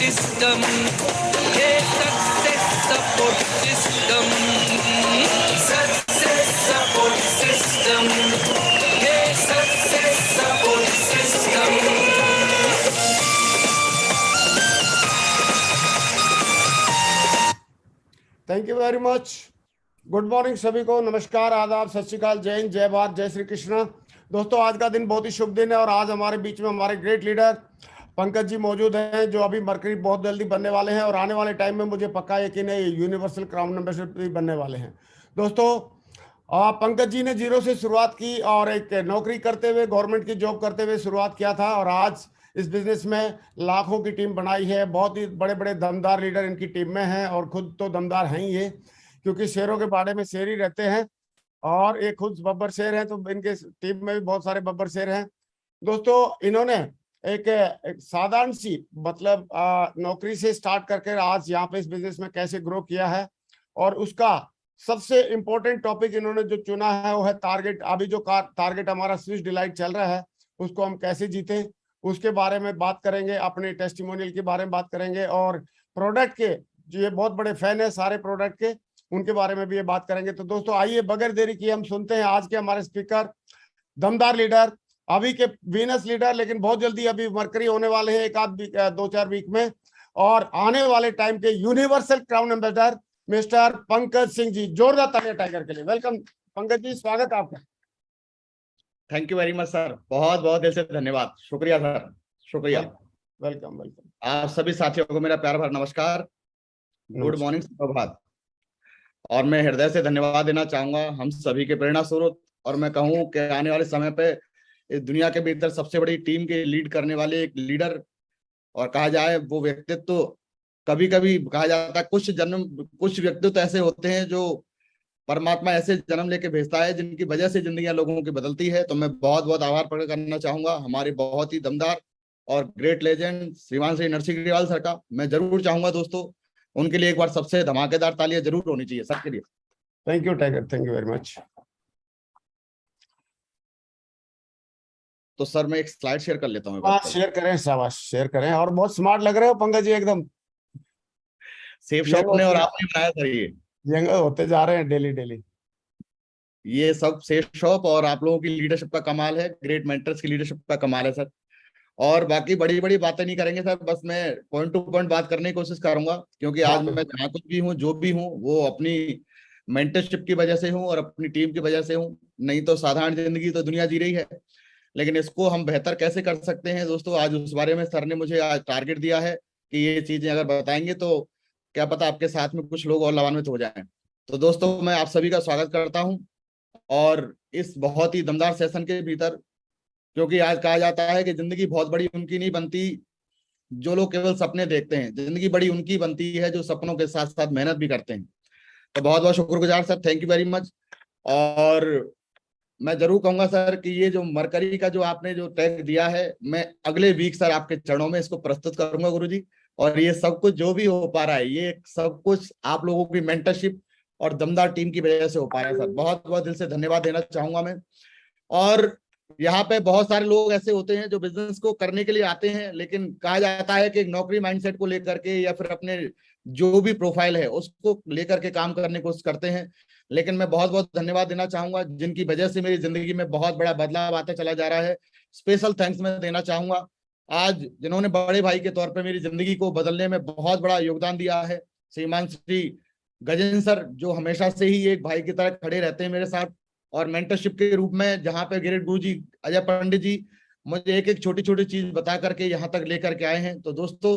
system. Yeah, success support system. Success support system. Yeah, success support system. Thank you very much. Good morning सभी को, नमस्कार, आदाब, सत श्री अकाल, जय हिंद, जय भारत, जय श्री कृष्ण। दोस्तों, आज का दिन बहुत ही शुभ दिन है और आज हमारे बीच में हमारे ग्रेट लीडर पंकज जी मौजूद हैं, जो अभी मरकरी बहुत जल्दी बनने वाले हैं और आने वाले टाइम में मुझे पक्का यकीन है यूनिवर्सल क्राउन मेंबरशिप भी बनने वाले हैं। दोस्तों, पंकज जी ने जीरो से शुरुआत की और एक नौकरी करते हुए, गवर्नमेंट की जॉब करते हुए शुरुआत किया था और आज इस बिजनेस में लाखों की टीम बनाई है। बहुत ही बड़े बड़े दमदार लीडर इनकी टीम में हैं और खुद तो दमदार हैं ही ये, क्योंकि शेरों के बाड़े में शेर ही रहते हैं और एक खुद बब्बर शेर हैं, तो इनके टीम में भी बहुत सारे बब्बर शेर हैं। दोस्तों, इन्होंने एक साधारण सी मतलब नौकरी से स्टार्ट करके आज यहाँ पे इस बिजनेस में कैसे ग्रो किया है और उसका सबसे इम्पोर्टेंट टॉपिक इन्होंने जो चुना है वो है टारगेट। अभी जो टारगेट हमारा स्विस डिलाइट चल रहा है उसको हम कैसे जीते, उसके बारे में बात करेंगे, अपने टेस्टिमोनियल के बारे में बात करेंगे और प्रोडक्ट के, जो ये बहुत बड़े फैन है सारे प्रोडक्ट के, उनके बारे में भी ये बात करेंगे। तो दोस्तों, आइए बगैर देरी किए हम सुनते हैं आज के हमारे स्पीकर, दमदार लीडर, अभी के वीनस लीडर, लेकिन बहुत जल्दी अभी मरकरी होने वाले हैं, एक आध 2-4 वीक में, और आने वाले टाइम के universal crown ambassador mister Pankaj Singh ji. जोरदार तालियां टाइगर के लिए। वेलकम पंकज जी, स्वागत आपका। Thank you very much sir, बहुत बहुत दिल से धन्यवाद, शुक्रिया सर, शुक्रिया। Welcome welcome. आप सभी साथियों को मेरा प्यार भरा नमस्कार, गुड मॉर्निंग, सुप्रभात। और मैं हृदय से धन्यवाद देना चाहूंगा हम सभी के प्रेरणा स्रोत, और मैं कहूं कि आने वाले समय पे इस दुनिया के भीतर सबसे बड़ी टीम के लीड करने वाले एक लीडर, और कहा जाए वो व्यक्तित्व तो कभी कभी कहा जाता है कुछ व्यक्तित्व ऐसे होते हैं जो परमात्मा ऐसे जन्म लेके भेजता है जिनकी वजह से जिंदगियां लोगों की बदलती है। तो मैं बहुत बहुत आभार प्रकट करना चाहूंगा हमारे बहुत ही दमदार और ग्रेट लेजेंड श्रीमान श्री नरसिंह अग्रवाल सर का। मैं जरूर चाहूंगा दोस्तों, उनके लिए एक बार सबसे धमाकेदार तालियां जरूर होनी चाहिए सबके लिए। Thank you tiger, thank you very much. तो सर मैं एक स्लाइड शेयर कर लेता हूँ। हाँ, शेयर करें, शाबाश, शेयर करें। और बहुत स्मार्ट लग रहे हो पंकज जी, एकदम सेफ शॉप ने और आपने बनाया सर, ये यंग होते जा रहे हैं डेली डेली। ये सब सेफ शॉप और आप लोगों की लीडरशिप का कमाल है, ग्रेट मेंटर्स की लीडरशिप का कमाल है सर। और बाकी बड़ी बड़ी बातें नहीं करेंगे सर, बस मैं पॉइंट टू पॉइंट बात करने की कोशिश करूंगा, क्योंकि आज मैं जहाँ कुछ भी हूँ, जो भी हूँ, वो अपनी मेंटरशिप की वजह से हूँ और अपनी टीम की वजह से हूँ। नहीं तो साधारण जिंदगी तो दुनिया जी रही है, लेकिन इसको हम बेहतर कैसे कर सकते हैं दोस्तों, आज उस बारे में सर ने मुझे आज टारगेट दिया है कि ये चीजें अगर बताएंगे तो क्या पता आपके साथ में कुछ लोग और लाभान्वित हो जाएं। तो दोस्तों, मैं आप सभी का स्वागत करता हूं और इस बहुत ही दमदार सेशन के भीतर, क्योंकि आज कहा जाता है कि जिंदगी बहुत बड़ी उनकी नहीं बनती जो लोग केवल सपने देखते हैं, जिंदगी बड़ी उनकी बनती है जो सपनों के साथ साथ मेहनत भी करते हैं। तो बहुत बहुत शुक्रगुजार sir, thank you very much. और मैं जरूर कहूंगा सर कि ये जो मरकरी का जो आपने जो टैग दिया है, मैं अगले वीक सर आपके चरणों में इसको प्रस्तुत करूंगा गुरुजी। और ये सब कुछ जो भी हो पा रहा है, ये सब कुछ आप लोगों की मेंटरशिप और दमदार टीम की वजह से हो पा रहा है सर। बहुत बहुत दिल से धन्यवाद देना चाहूंगा मैं। और यहाँ पे बहुत सारे लोग ऐसे होते हैं जो बिजनेस को करने के लिए आते हैं, लेकिन कहा जाता है कि नौकरी माइंडसेट को लेकर के या फिर अपने जो भी प्रोफाइल है उसको लेकर के काम करने की कोशिश करते हैं। लेकिन मैं बहुत बहुत धन्यवाद देना चाहूंगा जिनकी वजह से मेरी जिंदगी में बहुत बड़ा बदलाव आता चला जा रहा है। स्पेशल थैंक्स मैं देना चाहूंगा आज जिन्होंने बड़े भाई के तौर पे मेरी जिंदगी को बदलने में बहुत बड़ा योगदान दिया है, श्रीमान श्री गजेंद्र सर, जो हमेशा से ही एक भाई की तरह खड़े रहते हैं मेरे साथ। और मेंटरशिप के रूप में जहाँ पे ग्रेट गुरु जी अजय पंडित जी मुझे एक एक छोटी छोटी चीज बता करके यहाँ तक लेकर के आए हैं। तो दोस्तों,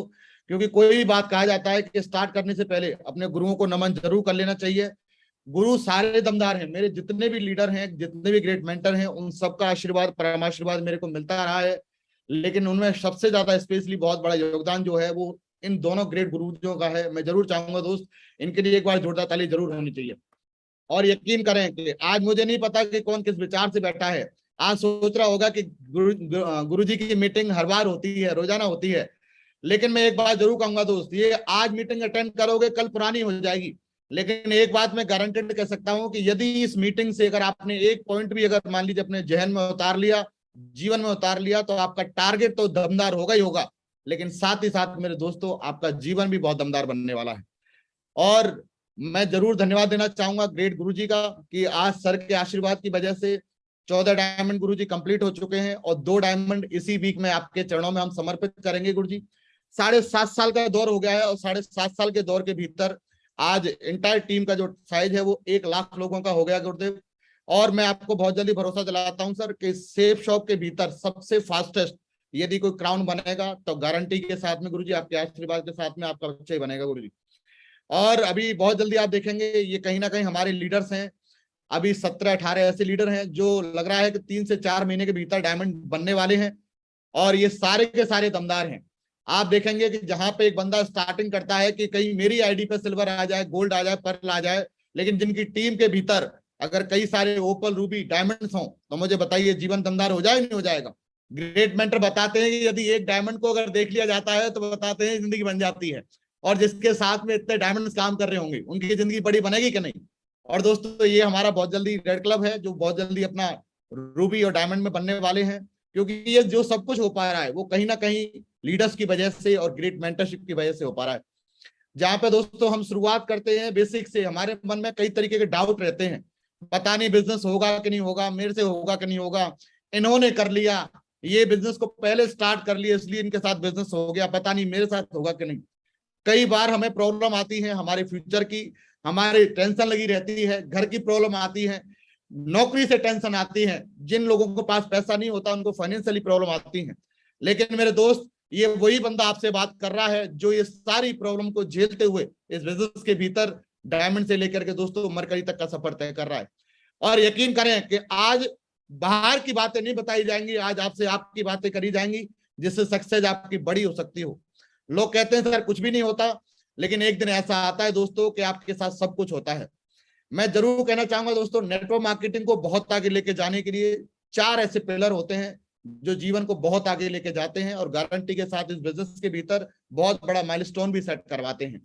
क्योंकि कोई भी बात कहा जाता है कि स्टार्ट करने से पहले अपने गुरुओं को नमन जरूर कर लेना चाहिए। गुरु सारे दमदार हैं, मेरे जितने भी लीडर हैं, जितने भी ग्रेट मेंटर हैं, उन सबका आशीर्वाद, परमाशीर्वाद मेरे को मिलता रहा है। लेकिन उनमें सबसे ज्यादा स्पेशली बहुत बड़ा योगदान जो है वो इन दोनों ग्रेट गुरुओं का है। मैं जरूर चाहूंगा दोस्त, इनके लिए एक बार जोरदार ताली जरूर होनी चाहिए। और यकीन करें कि आज मुझे नहीं पता कि कौन किस विचार से बैठा है, आज सोच रहा होगा कि गुरु जी की मीटिंग हर बार होती है, रोजाना होती है। लेकिन मैं एक बात जरूर कहूंगा दोस्त, ये आज मीटिंग अटेंड करोगे कल पुरानी हो जाएगी, लेकिन एक बात मैं गारंटेड कह सकता हूं कि यदि इस मीटिंग से अगर आपने एक पॉइंट भी अगर मान लीजिए अपने जहन में उतार लिया, जीवन में उतार लिया, तो आपका टारगेट तो दमदार होगा ही होगा, लेकिन साथ ही साथ मेरे दोस्तों आपका जीवन भी बहुत दमदार बनने वाला है। और मैं जरूर धन्यवाद देना चाहूंगा ग्रेट गुरुजी का कि आज सर के आशीर्वाद की वजह से 14 डायमंड गुरुजी कंप्लीट हो चुके हैं और 2 डायमंड इसी वीक में आपके चरणों में हम समर्पित करेंगे गुरुजी। 7.5 साल का दौर हो गया है और 7.5 साल के दौर के भीतर आज इंटायर टीम का जो साइज है वो 1 लाख लोगों का हो गया गुरुदेव। और मैं आपको बहुत जल्दी भरोसा दिलाता हूं सर कि सेफ शॉप के भीतर सबसे फास्टेस्ट यदि कोई क्राउन बनेगा तो गारंटी के साथ में गुरुजी, आपके आशीर्वाद के साथ में आपका बच्चा ही बनेगा गुरुजी। और अभी बहुत जल्दी आप देखेंगे ये कहीं ना कहीं हमारे लीडर्स हैं, अभी 17-18 ऐसे लीडर हैं जो लग रहा है कि 3 से 4 महीने के भीतर डायमंड बनने वाले हैं और ये सारे के सारे दमदार हैं। आप देखेंगे कि जहां पे एक बंदा स्टार्टिंग करता है कि कहीं मेरी आईडी पे सिल्वर आ जाए, गोल्ड आ जाए, पर्ल आ जाए, लेकिन जिनकी टीम के भीतर अगर कई सारे ओपल, रूबी, डायमंड्स हों तो मुझे बताइए जीवन दमदार हो जाए नहीं हो जाएगा। ग्रेट मेंटर बताते हैं कि यदि एक डायमंड को अगर देख लिया जाता है तो बताते हैं जिंदगी बन जाती है, और जिसके साथ में इतने डायमंड्स काम कर रहे होंगे उनकी जिंदगी बड़ी बनेगी कि नहीं। और दोस्तों ये हमारा बहुत जल्दी रेड क्लब है जो बहुत जल्दी अपना रूबी और डायमंड में बनने वाले हैं, क्योंकि ये जो सब कुछ हो पा रहा है वो कहीं ना कहीं लीडर्स की वजह से और ग्रेट मेंटरशिप की वजह से हो पा रहा है। जहां पे दोस्तों हम शुरुआत करते हैं बेसिक से, हमारे मन में कई तरीके के डाउट रहते हैं, पता नहीं बिजनेस होगा कि नहीं होगा, मेरे से होगा कि नहीं होगा, इन्होंने कर लिया, ये बिजनेस को पहले स्टार्ट कर लिया इसलिए इनके साथ बिजनेस हो गया, पता नहीं मेरे साथ होगा कि नहीं। कई बार हमें प्रॉब्लम आती है हमारे फ्यूचर की, हमारी टेंशन लगी रहती है, घर की प्रॉब्लम आती है, नौकरी से टेंशन आती है, जिन लोगों के पास पैसा नहीं होता उनको फाइनेंशियली प्रॉब्लम आती है। लेकिन मेरे दोस्त ये वही बंदा आपसे बात कर रहा है जो ये सारी प्रॉब्लम को झेलते हुए इस बिजनेस के भीतर डायमंड से लेकर के दोस्तों मरकरी तक का सफर तय कर रहा है। और यकीन करें कि आज बाहर की बातें नहीं बताई जाएंगी, आज आपसे आपकी बातें करी जाएंगी जिससे सक्सेस आपकी बड़ी हो सकती हो। लोग कहते हैं सर कुछ भी नहीं होता, लेकिन एक दिन ऐसा आता है दोस्तों कि आपके साथ सब कुछ होता है। मैं जरूर कहना चाहूंगा दोस्तों, नेटवर्क मार्केटिंग को बहुत आगे लेके जाने के लिए 4 ऐसे पिलर होते हैं जो जीवन को बहुत आगे लेके जाते हैं और गारंटी के साथ इस बिजनेस के भीतर बहुत बड़ा माइलस्टोन भी सेट करवाते हैं।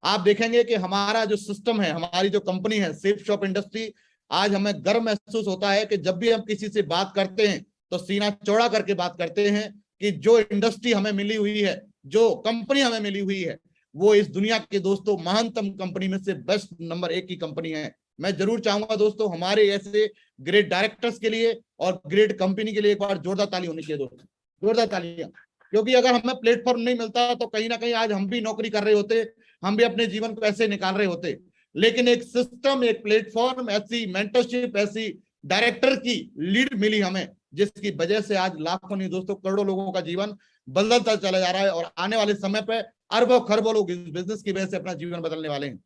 आप देखेंगे कि हमारा जो सिस्टम है, हमारी जो कंपनी है सेफ शॉप इंडस्ट्री, आज हमें गर्व महसूस होता है कि जब भी हम किसी से बात करते हैं तो सीना चौड़ा करके बात करते हैं कि जो इंडस्ट्री हमें मिली हुई है, जो कंपनी हमें मिली हुई है, वो इस दुनिया के दोस्तों महानतम कंपनी में से बेस्ट नंबर 1 की कंपनी है। मैं जरूर चाहूंगा दोस्तों हमारे ऐसे ग्रेट डायरेक्टर्स के लिए और ग्रेट कंपनी के लिए एक बार जोरदार ताली होनी चाहिए दोस्तों, जोरदार तालियां। क्योंकि अगर हमें प्लेटफॉर्म नहीं मिलता तो कहीं ना कहीं आज हम भी नौकरी कर रहे होते, हम भी अपने जीवन को ऐसे निकाल रहे होते। लेकिन एक सिस्टम, एक प्लेटफॉर्म, ऐसी मेंटरशिप, ऐसी डायरेक्टर की लीड मिली हमें जिसकी वजह से आज लाखों नहीं दोस्तों करोड़ों लोगों का जीवन बदलता चला जा रहा है और आने वाले समय पे अरबों खरबों लोग इस बिजनेस की वजह से अपना जीवन बदलने वाले हैं।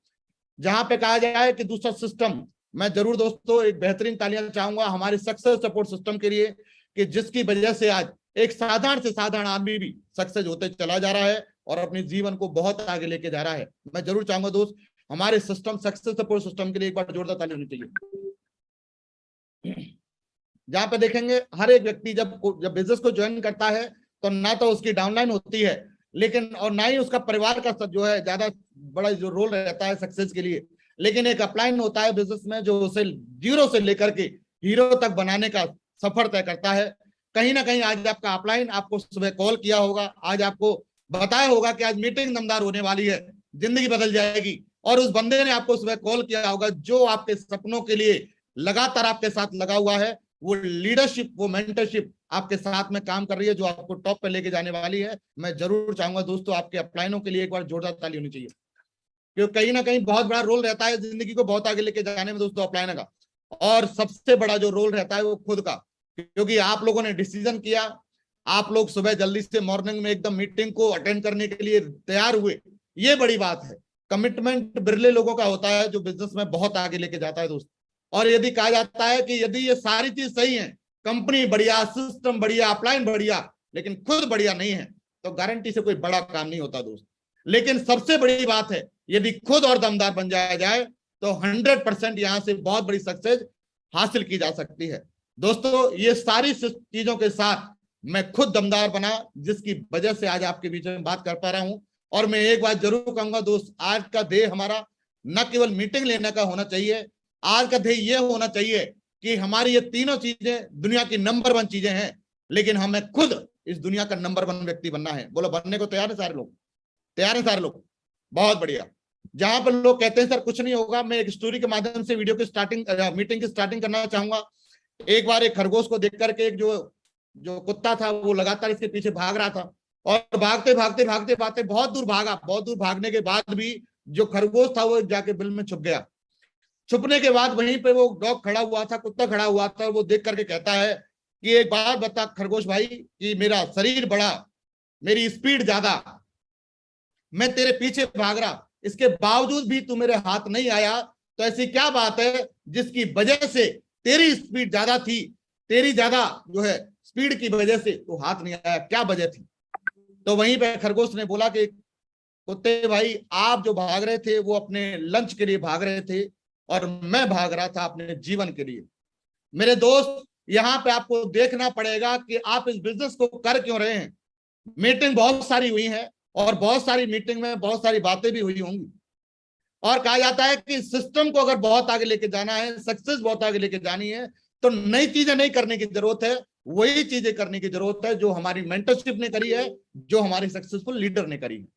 जहां पे कहा जाए कि दूसरा सिस्टम, मैं जरूर दोस्तों एक बेहतरीन तालियां चाहूंगा हमारे सक्सेस सपोर्ट सिस्टम के लिए कि जिसकी वजह से आज एक साधारण से साधारण आदमी भी सक्सेस होते चला जा रहा है और अपने जीवन को बहुत आगे लेके जा रहा है। मैं जरूर चाहूंगा दोस्त हमारे सिस्टम, सक्सेस सपोर्ट सिस्टम के लिए एक बार जोरदार ताली होनी चाहिए। जहां पे देखेंगे हर एक व्यक्ति जब बिजनेस को ज्वाइन करता है तो ना तो उसकी डाउनलाइन होती है, लेकिन और ना ही उसका परिवार का जो है ज्यादा बड़ा जो रोल रहता है सक्सेस के लिए, लेकिन एक अपलाइन होता है बिजनेस में जो उसे 0 से लेकर के हीरो तक बनाने का सफर तय करता है। कहीं ना कहीं आज आपका अपलाइन आपको सुबह कॉल किया होगा, आज आपको बताया होगा कि आज मीटिंग दमदार होने वाली है, जिंदगी बदल जाएगी, और उस बंदे ने आपको सुबह कॉल किया होगा जो आपके सपनों के लिए लगातार आपके साथ लगा हुआ है। वो लीडरशिप, वो मेंटरशिप आपके साथ में काम कर रही है जो आपको टॉप पे लेके जाने वाली है। मैं जरूर चाहूंगा दोस्तों आपके अपलाइनों के लिए एक बार जोरदार ताली होनी चाहिए, क्योंकि कहीं ना कहीं बहुत बड़ा रोल रहता है जिंदगी को बहुत आगे लेके जाने में दोस्तों अपलाइनर का, और सबसे बड़ा जो रोल रहता है वो खुद का, क्योंकि आप लोगों ने डिसीजन किया, आप लोग सुबह जल्दी से मॉर्निंग में एकदम मीटिंग को अटेंड करने के लिए तैयार हुए, ये बड़ी बात है। कमिटमेंट बिरले लोगों का होता है जो बिजनेस में बहुत आगे लेके जाता है दोस्त। और यदि कहा जाता है कि यदि ये सारी चीज सही है, कंपनी बढ़िया, सिस्टम बढ़िया, अपलाइन बढ़िया, लेकिन खुद बढ़िया नहीं है, तो गारंटी से कोई बड़ा काम नहीं होता दोस्त। लेकिन सबसे बड़ी बात है यदि खुद और दमदार बन जाया जाए तो 100% यहां से बहुत बड़ी सक्सेस हासिल की जा सकती है दोस्तों। ये सारी चीजों के साथ मैं खुद दमदार बना, जिसकी वजह से आज आपके बीच में बात कर पा रहा हूं। और मैं एक बात जरूर कहूंगा दोस्त, आज का ध्येय हमारा न केवल मीटिंग लेने का होना चाहिए, आज का ध्येय यह होना चाहिए कि हमारी ये तीनों चीजें दुनिया की नंबर 1 चीजें हैं, लेकिन हमें खुद इस दुनिया का नंबर 1 व्यक्ति बनना है। बोलो बनने को तैयार है सारे लोग? तैयार है सारे लोग? बहुत बढ़िया। जहां पर लोग कहते हैं सर कुछ नहीं होगा, मैं एक स्टोरी के माध्यम से वीडियो की स्टार्टिंग मीटिंग की स्टार्टिंग करना चाहूंगा। एक बार एक खरगोश को देख करके एक जो कुत्ता था वो लगातार इसके पीछे भाग रहा था, और भागते भागते भागते भागते बहुत दूर भागा। बहुत दूर भागने के बाद भी जो खरगोश था वो जाके बिल में छुप गया। छुपने के बाद वहीं पे वो डॉग खड़ा हुआ था, कुत्ता खड़ा हुआ था, वो देख करके कहता है कि एक बात बता खरगोश भाई, कि मेरा शरीर बड़ा, मेरी स्पीड ज्यादा, मैं तेरे पीछे भाग रहा, इसके बावजूद भी तू मेरे हाथ नहीं आया, तो ऐसी क्या बात है जिसकी वजह से तेरी स्पीड ज्यादा थी, तेरी ज्यादा जो है स्पीड की वजह से तू हाथ नहीं आया, क्या वजह थी? तो वहीं पे खरगोश ने बोला कि कुत्ते भाई, आप जो भाग रहे थे वो अपने लंच के लिए भाग रहे थे, और मैं भाग रहा था अपने जीवन के लिए। मेरे दोस्त, यहाँ पे आपको देखना पड़ेगा कि आप इस बिजनेस को कर क्यों रहे हैं। मीटिंग बहुत सारी हुई है, और बहुत सारी मीटिंग में बहुत सारी बातें भी हुई होंगी, और कहा जाता है कि सिस्टम को अगर बहुत आगे लेके जाना है, सक्सेस बहुत आगे लेके जानी है, तो नई चीजें नहीं करने की जरूरत है, वही चीजें करने की जरूरत है जो हमारी मेंटरशिप ने करी है, जो हमारी सक्सेसफुल लीडर ने करी है।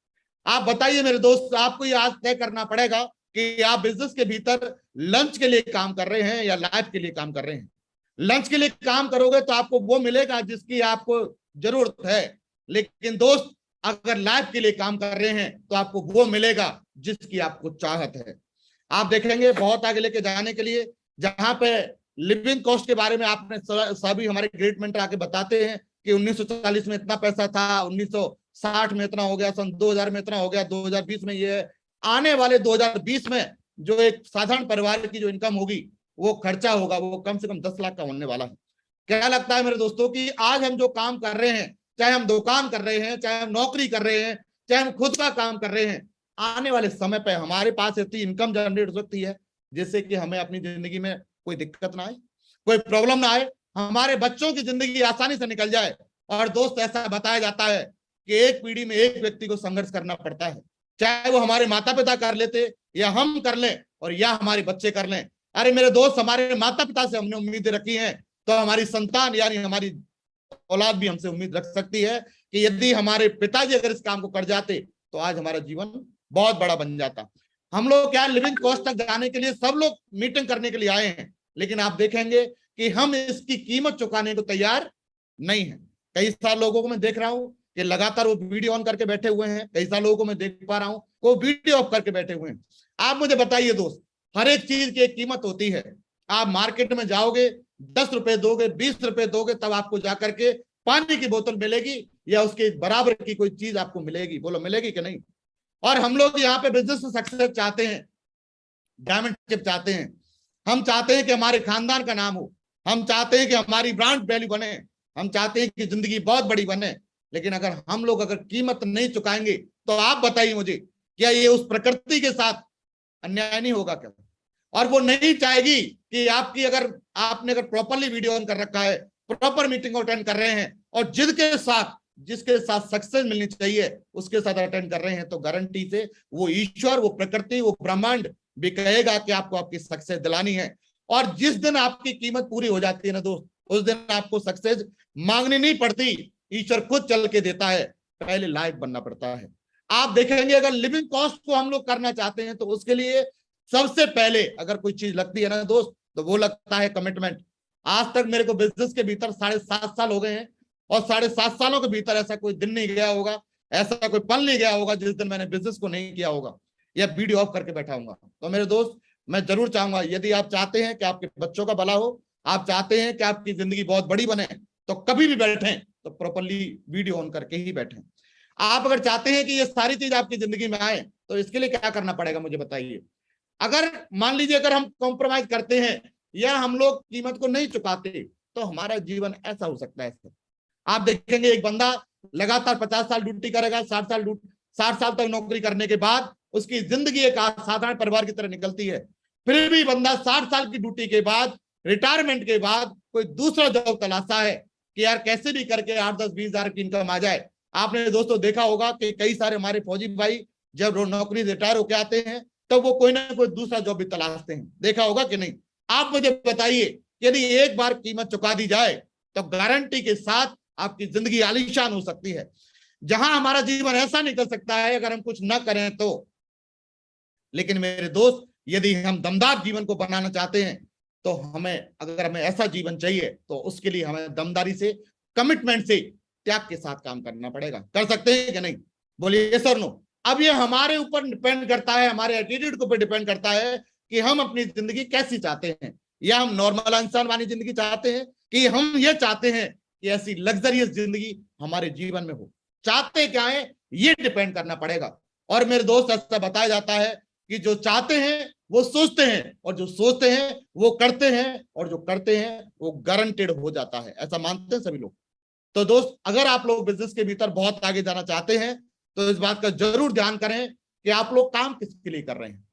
आप बताइए मेरे दोस्त, आपको ये आज तय करना पड़ेगा कि आप बिजनेस के भीतर लंच के लिए काम कर रहे हैं या लाइफ के लिए काम कर रहे हैं। लंच के लिए काम करोगे तो आपको वो मिलेगा जिसकी आपको जरूरत है, लेकिन दोस्त अगर लाइफ के लिए काम कर रहे हैं तो आपको वो मिलेगा जिसकी आपको चाहत है। आप देखेंगे बहुत आगे लेके जाने के लिए, जहां पे लिविंग कॉस्ट के बारे में आपने सभी हमारे ग्रेट मेंटर आके बताते हैं कि 1940 में इतना पैसा था, 1960 में इतना हो गया, सन 2000 में इतना हो गया, 2020 में ये, आने वाले 2020 में जो एक साधारण परिवार की जो इनकम होगी, वो खर्चा होगा, वो कम से कम 10 लाख का होने वाला है। क्या लगता है मेरे दोस्तों कि आज हम जो काम कर रहे हैं, चाहे हम दुकान कर रहे हैं, चाहे हम नौकरी कर रहे हैं, चाहे हम खुद का काम कर रहे हैं, आने वाले समय पे हमारे पास इतनी इनकम जनरेट हो सकती है जिससे कि हमें अपनी जिंदगी में कोई दिक्कत ना आए, कोई प्रॉब्लम ना आए, हमारे बच्चों की जिंदगी आसानी से निकल जाए। और दोस्त ऐसा बताया जाता है कि एक पीढ़ी में एक व्यक्ति को संघर्ष करना पड़ता है, चाहे वो हमारे माता पिता कर लेते या हम कर लें, और या हमारे बच्चे कर लें। अरे मेरे दोस्त, हमारे माता पिता से हमने उम्मीदें रखी हैं, तो हमारी संतान यानी हमारी औलाद भी हमसे उम्मीद रख सकती है कि यदि हमारे पिताजी अगर इस काम को कर जाते तो आज हमारा जीवन बहुत बड़ा बन जाता। हम लोग क्या लिविंग कॉस्ट तक जाने के लिए सब लोग मीटिंग करने के लिए आए हैं, लेकिन आप देखेंगे कि हम इसकी कीमत चुकाने को तैयार नहीं है। कई सारे लोगों को मैं देख रहा हूं कि लगातार वो वीडियो ऑन करके बैठे हुए हैं, कई सारे लोगों को मैं देख पा रहा हूं वो वीडियो ऑफ करके बैठे हुए हैं। आप मुझे बताइए दोस्त, हर एक चीज की एक कीमत होती है। आप मार्केट में जाओगे, 10 रुपए दोगे, 20 रुपए दोगे, तब आपको जाकर के पानी की बोतल मिलेगी या उसके बराबर की कोई चीज आपको मिलेगी। बोलो मिलेगी कि नहीं? और हम लोग यहाँ पे बिजनेस में सक्सेस चाहते हैं, डायमंड शिप चाहते हैं, हम चाहते हैं कि हमारे खानदान का नाम हो, हम चाहते हैं कि हमारी ब्रांड वैल्यू बने, हम चाहते हैं कि जिंदगी बहुत बड़ी बने। लेकिन अगर हम लोग अगर कीमत नहीं चुकाएंगे तो आप बताइए मुझे, क्या ये उस प्रकृति के साथ अन्याय नहीं होगा क्या? और वो नहीं चाहेगी कि आपकी अगर आपने अगर प्रॉपरली वीडियो ऑन कर रखा है, प्रॉपर मीटिंग अटेंड कर रहे हैं, और जिसके साथ सक्सेस मिलनी चाहिए उसके साथ अटेंड कर रहे हैं, तो गारंटी से वो ईश्वर, वो प्रकृति, वो ब्रह्मांड भी कहेगा कि आपको आपकी सक्सेस दिलानी है। और जिस दिन आपकी कीमत पूरी हो जाती है ना दोस्त, उस दिन आपको सक्सेस मांगनी नहीं पड़ती, ईश्वर खुद चल के देता है, पहले लायक बनना पड़ता है। आप देखेंगे अगर लिविंग कॉस्ट को हम लोग करना चाहते हैं तो उसके लिए सबसे पहले अगर कोई चीज लगती है ना दोस्त, तो वो लगता है कमिटमेंट। आज तक मेरे को बिजनेस के भीतर 7.5 साल हो गए हैं, और 7.5 सालों के भीतर ऐसा कोई दिन नहीं गया होगा, ऐसा कोई पल नहीं गया होगा जिस दिन मैंने बिजनेस को नहीं किया होगा या वीडियो ऑफ करके बैठा हूँ। तो मेरे दोस्त, मैं जरूर चाहूंगा, यदि आप चाहते हैं कि आपके बच्चों का भला हो, आप चाहते हैं कि आपकी जिंदगी बहुत बड़ी बने, तो कभी भी बैठें तो प्रॉपरली वीडियो ऑन करके ही बैठें। आप अगर चाहते हैं कि ये सारी चीज आपकी जिंदगी में आए, तो इसके लिए क्या करना पड़ेगा मुझे बताइए। अगर मान लीजिए अगर हम कॉम्प्रोमाइज करते हैं या हम लोग कीमत को नहीं चुकाते, तो हमारा जीवन ऐसा हो सकता है। आप देखेंगे एक बंदा लगातार 50 साल ड्यूटी करेगा, 60 साल तक नौकरी करने के बाद उसकी जिंदगी एक साधारण परिवार की तरह निकलती है। फिर भी बंदा 60 साल की ड्यूटी के बाद, रिटायरमेंट के बाद कोई दूसरा जॉब तलाशता है कि यार कैसे भी करके 8-10-20 हजार की इनकम आ जाए। आपने दोस्तों देखा होगा कि कई सारे हमारे फौजी भाई जब नौकरी रिटायर होकर आते हैं तब वो कोई ना कोई दूसरा जॉब भी तलाशते हैं, देखा होगा कि नहीं? आप मुझे बताइए, यदि एक बार कीमत चुका दी जाए तो गारंटी के साथ आपकी जिंदगी आलीशान हो सकती है। जहां हमारा जीवन ऐसा निकल सकता है अगर हम कुछ ना करें तो। लेकिन मेरे दोस्त, यदि हम दमदार जीवन को बनाना चाहते हैं तो अगर हमें ऐसा जीवन चाहिए तो उसके लिए हमें दमदारी से, कमिटमेंट से, त्याग के साथ काम करना पड़ेगा। कर सकते हैं कि नहीं? बोलिए सर नो। अब ये हमारे ऊपर डिपेंड करता है, हमारे एटीट्यूड के ऊपर डिपेंड करता है कि हम अपनी जिंदगी कैसी चाहते हैं। या हम नॉर्मल इंसान वाली जिंदगी चाहते हैं कि हम ये चाहते हैं कि ऐसी लग्जरियस जिंदगी हमारे जीवन में हो। चाहते क्या है ये डिपेंड करना पड़ेगा। और मेरे दोस्त, ऐसा बताया जाता है कि जो चाहते हैं वो सोचते हैं, और जो सोचते हैं वो करते हैं, और जो करते हैं वो गारंटेड हो जाता है। ऐसा मानते हैं सभी लोग। तो दोस्त, अगर आप लोग बिजनेस के भीतर बहुत आगे जाना चाहते हैं तो इस बात का जरूर ध्यान करें कि आप लोग काम किसके लिए कर रहे हैं।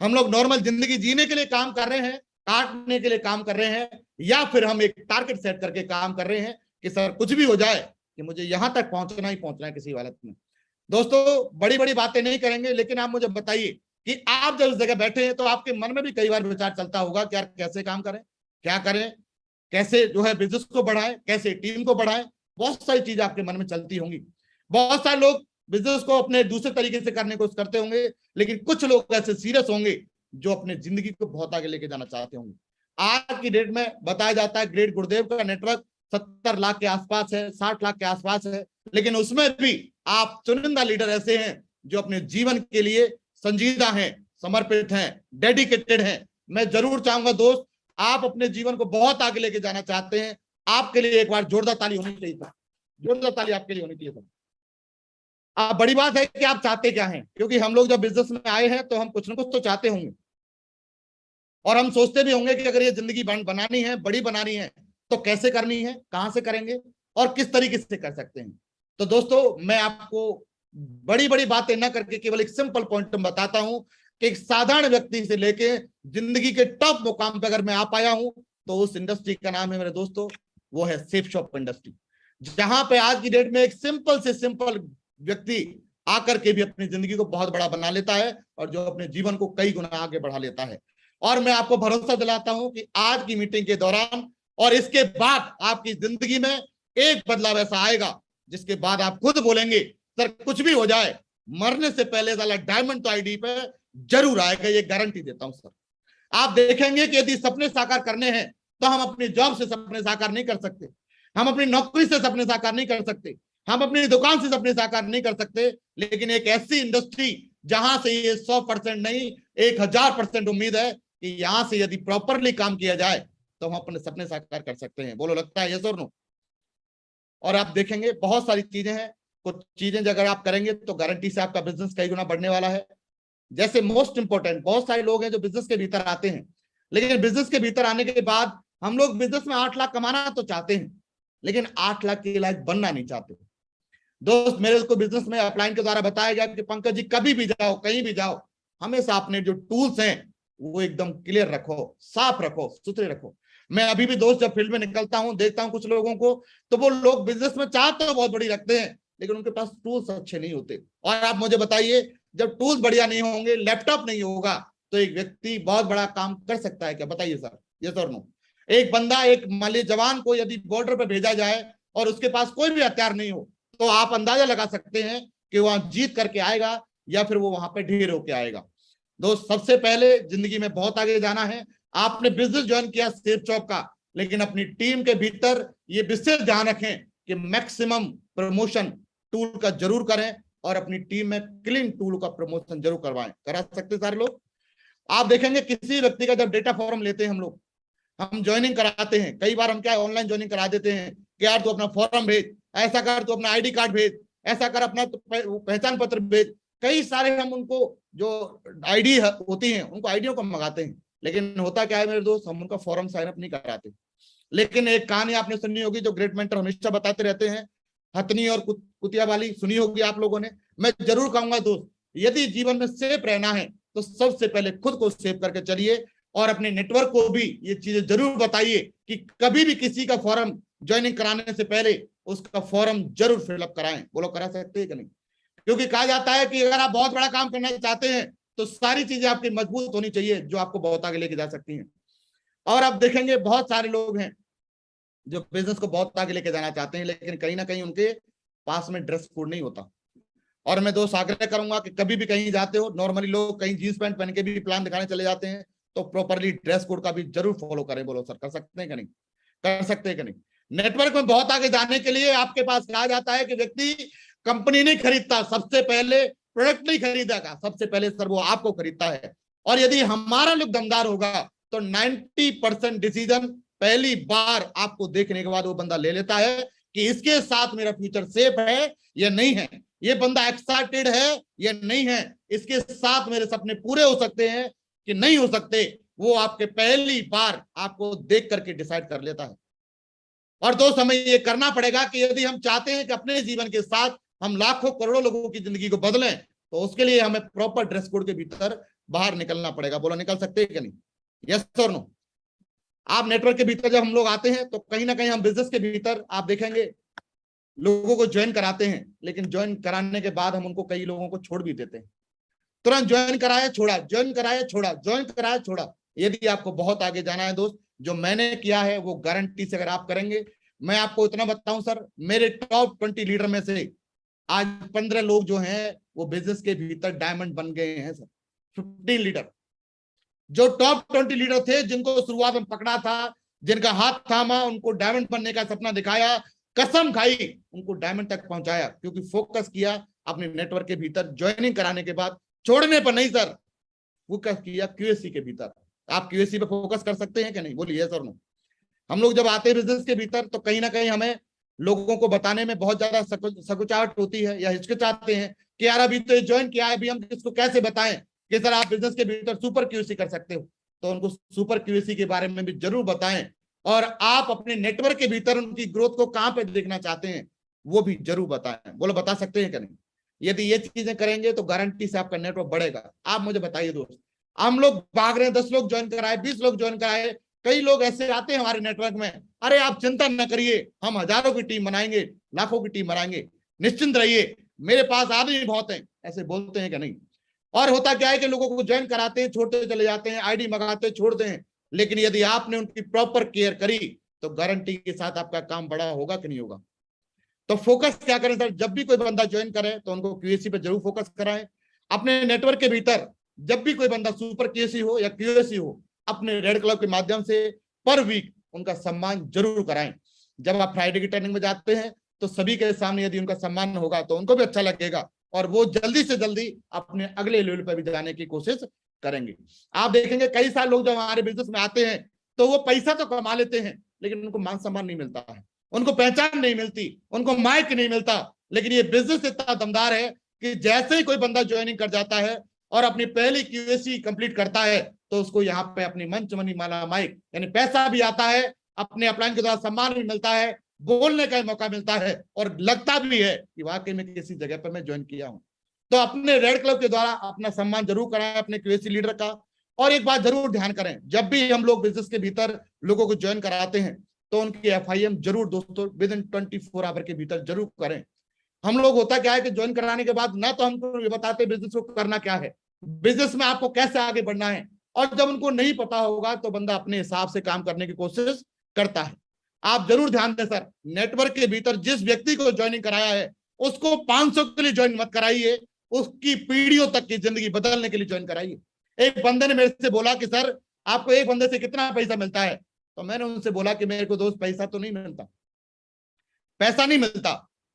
हम लोग नॉर्मल जिंदगी जीने के लिए काम कर रहे हैं, काटने के लिए काम कर रहे हैं, या फिर हम एक टारगेट सेट करके काम कर रहे हैं कि सर कुछ भी हो जाए कि मुझे यहां तक पहुंचना ही पहुंचना है किसी हालत में। दोस्तों, बड़ी बड़ी बातें नहीं करेंगे, लेकिन आप मुझे बताइए कि आप जब इस जगह बैठे हैं तो आपके मन में भी कई बार विचार चलता होगा कि यार कैसे काम करें, क्या करें, कैसे जो है बिजनेस को बढ़ाएं, कैसे टीम को बढ़ाएं। बहुत सारी चीजें आपके मन में चलती होंगी। बहुत सारे लोग बिजनेस को अपने दूसरे तरीके से करने की कोशिश करते होंगे, लेकिन कुछ लोग ऐसे सीरियस होंगे जो अपने जिंदगी को बहुत आगे लेके जाना चाहते होंगे। आज की डेट में बताया जाता है ग्रेट गुरुदेव का नेटवर्क 70 लाख के आसपास है, 60 लाख के आसपास है, लेकिन उसमें भी आप चुनिंदा लीडर ऐसे हैं जो अपने जीवन के लिए संजीदा हैं, समर्पित हैं, डेडिकेटेड हैं। मैं जरूर चाहूंगा दोस्त, आप अपने जीवन को बहुत आगे लेके जाना चाहते हैं, आपके लिए एक बार जोरदार ताली होनी चाहिए था। जोरदार ताली आपके लिए होनी चाहिए था। अब बड़ी बात है कि आप चाहते क्या हैं, क्योंकि हम लोग जब बिजनेस में आए हैं तो हम कुछ ना कुछ तो चाहते होंगे, और हम सोचते भी होंगे कि अगर ये जिंदगी बनानी है, बड़ी बनानी है, तो कैसे करनी है, कहां से करेंगे और किस तरीके से कर सकते हैं। तो दोस्तों, मैं आपको बड़ी बड़ी बातें ना करके केवल एक सिंपल पॉइंट में बताता हूं कि एक साधारण व्यक्ति से लेके जिंदगी के टॉप मुकाम पे अगर मैं आ पाया हूं तो उस इंडस्ट्री का नाम है मेरे दोस्तों, वो है सेफ शॉप इंडस्ट्री। जहां पे आज की डेट में एक सिंपल से सिंपल व्यक्ति आकर के भी अपनी जिंदगी को बहुत बड़ा बना लेता है, और जो अपने जीवन को कई गुना आगे बढ़ा लेता है। और मैं आपको भरोसा दिलाता हूं कि आज की मीटिंग के दौरान और इसके बाद आपकी जिंदगी में एक बदलाव ऐसा आएगा जिसके बाद आप खुद बोलेंगे, सर कुछ भी हो जाए, मरने से पहले साला डायमंड तो आईडी पे जरूर आएगा, ये गारंटी देता हूं सर। आप देखेंगे कि यदि सपने साकार करने हैं तो हम अपनी जॉब से सपने साकार नहीं कर सकते, हम अपनी नौकरी से सपने साकार नहीं कर सकते, हम अपनी दुकान से सपने साकार नहीं कर सकते, लेकिन एक ऐसी इंडस्ट्री जहां से ये 100% नहीं 1000% उम्मीद है कि यहां से यदि प्रॉपरली काम किया जाए तो हम अपने सपने साकार कर सकते हैं। बोलो, लगता है यस और नो? और आप देखेंगे बहुत सारी चीजें हैं, कुछ चीजें अगर आप करेंगे तो गारंटी से आपका बिजनेस कई गुना बढ़ने वाला है। जैसे मोस्ट इंपोर्टेंट, बहुत सारे लोग हैं जो बिजनेस के भीतर आते हैं, लेकिन बिजनेस के भीतर आने के बाद हम लोग बिजनेस में 8 लाख कमाना तो चाहते हैं, लेकिन 8 लाख के लायक बनना नहीं चाहते। दोस्त, मेरे को बिजनेस में अपलाइन के द्वारा बताया गया कि पंकज जी कभी भी जाओ, कहीं भी जाओ, हमेशा अपने जो टूल्स हैं वो एकदम क्लियर रखो, साफ रखो, सुथरे रखो। मैं अभी भी दोस्त जब फील्ड में निकलता हूं, देखता हूं कुछ लोगों को, तो वो लोग बिजनेस में चाहते तो बहुत बड़ी रखते हैं, लेकिन उनके पास टूल्स अच्छे नहीं होते। और आप मुझे बताइए, जब टूल्स बढ़िया नहीं होंगे, लैपटॉप नहीं होगा, तो एक व्यक्ति बहुत बड़ा काम कर सकता है क्या? बताइए सर, ये सर नो। एक बंदा, एक मान लीजिए जवान को यदि बॉर्डर पर भेजा जाए और उसके पास कोई भी हथियार नहीं हो, तो आप अंदाजा लगा सकते हैं कि वहां जीत करके आएगा या फिर वो वहां पे ढेर होके आएगा। दोस्त, सबसे पहले जिंदगी में बहुत आगे जाना है। आपने बिजनेस ज्वाइन किया सेफ शॉप का, लेकिन अपनी टीम के भीतर ये विशेष ध्यान रखें कि मैक्सिमम प्रमोशन टूल का जरूर करें, और अपनी टीम में क्लीन टूल का प्रमोशन जरूर करवाएं। करा सकते सारे लोग। आप देखेंगे किसी व्यक्ति का जब डेटा फॉर्म लेते हैं हम लोग, हम ज्वाइनिंग कराते हैं, कई बार हम क्या ऑनलाइन ज्वाइनिंग करा देते हैं कि यार तू अपना फॉर्म भेज, ऐसा कर, तू अपना आईडी कार्ड भेज, ऐसा कर, अपना पहचान पत्र भेज। कई सारे हम उनको जो आईडी होती हैं उनको आईडियों को मंगाते हैं, लेकिन होता क्या है मेरे दोस्त, हम उनका फॉर्म साइन अप नहीं कराते। लेकिन एक कहानी आपने सुनी होगी जो ग्रेट मेंटर हमेशा बताते रहते हैं, हथनी और कुतिया वाली, सुनी होगी आप लोगों ने। मैं जरूर कहूंगा दोस्त, यदि जीवन में सेफ रहना है तो सबसे पहले खुद को सेव करके चलिए, और अपने नेटवर्क को भी ये चीजें जरूर बताइए कि कभी भी किसी का फॉर्म ज्वाइनिंग कराने से पहले उसका फॉर्म जरूर फिलअप कराएं। बोलो, करा सकते हैं कि नहीं? क्योंकि कहा जाता है कि अगर आप बहुत बड़ा काम करना चाहते हैं तो सारी चीजें आपकी मजबूत होनी चाहिए जो आपको बहुत आगे लेके जा सकती हैं। और आप देखेंगे बहुत सारे लोग हैं जो बिजनेस को बहुत आगे लेके जाना चाहते हैं, लेकिन कहीं ना कहीं उनके पास में ड्रेस कोड नहीं होता। और मैं दोस्त आग्रह करूंगा कि कभी भी कहीं जाते हो, नॉर्मली लोग कहीं जींस पैंट पहन के भी प्लान दिखाने चले जाते हैं, तो प्रॉपरली ड्रेस कोड का भी जरूर फॉलो करें। बोलो सर, कर सकते हैं कि नहीं? कर सकते हैं कि नहीं? नेटवर्क में बहुत आगे जाने के लिए आपके पास कहा जाता है कि व्यक्ति कंपनी नहीं खरीदता, सबसे पहले प्रोडक्ट नहीं खरीदेगा, सबसे पहले सर वो आपको खरीदता है। और यदि हमारा लुक दमदार होगा तो 90% डिसीजन पहली बार आपको देखने के बाद वो बंदा ले लेता है कि इसके साथ मेरा फ्यूचर सेफ है या नहीं है, ये बंदा एक्साइटेड है या नहीं है, इसके साथ मेरे सपने पूरे हो सकते हैं कि नहीं हो सकते, वो आपके पहली बार आपको देख करके डिसाइड कर लेता है। और दोस्त हमें ये करना पड़ेगा कि यदि हम चाहते हैं कि अपने जीवन के साथ हम लाखों करोड़ों लोगों की जिंदगी को बदलें, तो उसके लिए हमें प्रॉपर ड्रेस कोड के भीतर बाहर निकलना पड़ेगा। बोलो, निकल सकते हैं कि नहीं? यस और नो? आप नेटवर्क के भीतर जब हम लोग आते हैं तो कहीं ना कहीं हम बिजनेस के भीतर आप देखेंगे लोगों को ज्वाइन कराते हैं, लेकिन ज्वाइन कराने के बाद हम उनको कई लोगों को छोड़ भी देते हैं। तुरंत ज्वाइन कराया छोड़ा, ज्वाइन कराया छोड़ा, ज्वाइन कराया छोड़ा। यदि आपको बहुत आगे जाना है दोस्त, जो मैंने किया है वो गारंटी से अगर आप करेंगे, मैं आपको इतना बताऊं सर, मेरे टॉप 20 लीडर में से आज 15 लोग जो हैं वो बिजनेस के भीतर डायमंड बन गए हैं सर। 15 लीडर जो टॉप 20 लीडर थे, जिनको शुरुआत में पकड़ा था, जिनका हाथ थामा, उनको डायमंड बनने का सपना दिखाया, कसम खाई, उनको डायमंड तक पहुंचाया, क्योंकि फोकस किया अपने नेटवर्क के भीतर ज्वाइनिंग कराने के बाद। छोड़ने पर नहीं सर, फोकस किया क्यूएससी के भीतर। आप क्यूएससी पे फोकस कर सकते हैं कि नहीं? बोलिए सर नो। हम लोग जब आते हैं बिजनेस के भीतर तो कहीं ना कहीं हमें लोगों को बताने में बहुत ज्यादा सकुचाहट होती है या हिचकिचाते हैं कि यार अभी तो ज्वाइन किया है, अभी हम किसको कैसे बताएं कि सर आप बिजनेस के भीतर सुपर क्यूएससी कर सकते हो। तो उनको सुपर क्यूएससी के बारे में भी जरूर बताएं, और आप अपने नेटवर्क के भीतर उनकी ग्रोथ को कहां पे देखना चाहते हैं वो भी जरूर बताएं। बोलो, बता सकते हैं कि नहीं? यदि ये चीजें करेंगे तो गारंटी से आपका नेटवर्क बढ़ेगा। आप मुझे बताइए दोस्त, हम लोग भाग रहे हैं, 10 लोग ज्वाइन कराए, 20 लोग ज्वाइन कराए, कई लोग ऐसे आते हैं हमारे नेटवर्क में, अरे आप चिंता न करिए, हम हजारों की टीम बनाएंगे, लाखों की टीम बनाएंगे, निश्चिंत रहिए, मेरे पास आदमी बहुत हैं, ऐसे बोलते हैं कि नहीं? और होता क्या है कि लोगों को ज्वाइन कराते हैं, छोड़ते चले जाते हैं, आईडी मंगाते छोड़ते हैं। लेकिन यदि आपने उनकी प्रॉपर केयर करी तो गारंटी के साथ आपका काम बड़ा होगा कि नहीं होगा? तो फोकस क्या करें सर, जब भी कोई बंदा ज्वाइन करे तो उनको क्यूएससी पे जरूर फोकस कराएं। अपने नेटवर्क के भीतर जब भी कोई बंदा सुपर क्यूएससी हो या क्यूएससी हो, अपने रेड क्लब के माध्यम से पर वीक उनका सम्मान जरूर कराएं। जब आप फ्राइडे की ट्रेनिंग में जाते हैं तो सभी के सामने यदि उनका सम्मान होगा तो उनको भी अच्छा लगेगा, और वो जल्दी से जल्दी अपने अगले लेवल पर भी जाने की कोशिश करेंगे। आप देखेंगे कई सारे लोग जब हमारे बिजनेस में आते हैं तो वो पैसा तो कमा लेते हैं, लेकिन उनको मान सम्मान नहीं मिलता है, उनको पहचान नहीं मिलती, उनको माइक नहीं मिलता। लेकिन ये बिजनेस इतना दमदार है कि जैसे ही कोई बंदा ज्वाइनिंग कर जाता है और अपनी पहली क्यूएससी कंप्लीट करता है तो उसको यहाँ पे अपनी मंच मनी माला माइक यानी पैसा भी आता है, अपने अपलाइन के द्वारा सम्मान भी मिलता है, बोलने का मौका मिलता है, और लगता भी है कि वाकई में किसी जगह पर मैं ज्वाइन किया हूं। तो अपने रेड क्लब के द्वारा अपना सम्मान जरूर कराएं अपने क्यूएससी लीडर का। और एक बात जरूर ध्यान करें, जब भी हम लोग बिजनेस के भीतर लोगों को ज्वाइन कराते हैं तो उनकी एफआईएम जरूर दोस्तों विद इन 24 आवर के भीतर जरूर करें। हम लोग होता क्या है कि ज्वाइन कराने के बाद ना तो हमको ये बताते बिजनेस को करना क्या है, बिजनेस में आपको कैसे आगे बढ़ना है, और जब उनको नहीं पता होगा तो बंदा अपने हिसाब से काम करने की कोशिश करता है। आप जरूर ध्यान दें सर, नेटवर्क के भीतर जिस व्यक्ति को ज्वाइनिंग कराया है उसको 500 के लिए ज्वाइन मत कराइए, उसकी पीढ़ियों तक की जिंदगी बदलने के लिए ज्वाइन कराइए। एक बंदे ने मेरे से बोला कि सर आपको एक बंदे से कितना पैसा मिलता है? तो मैंने उनसे बोला कि मेरे को दोस्त पैसा तो नहीं मिलता, पैसा नहीं मिलता,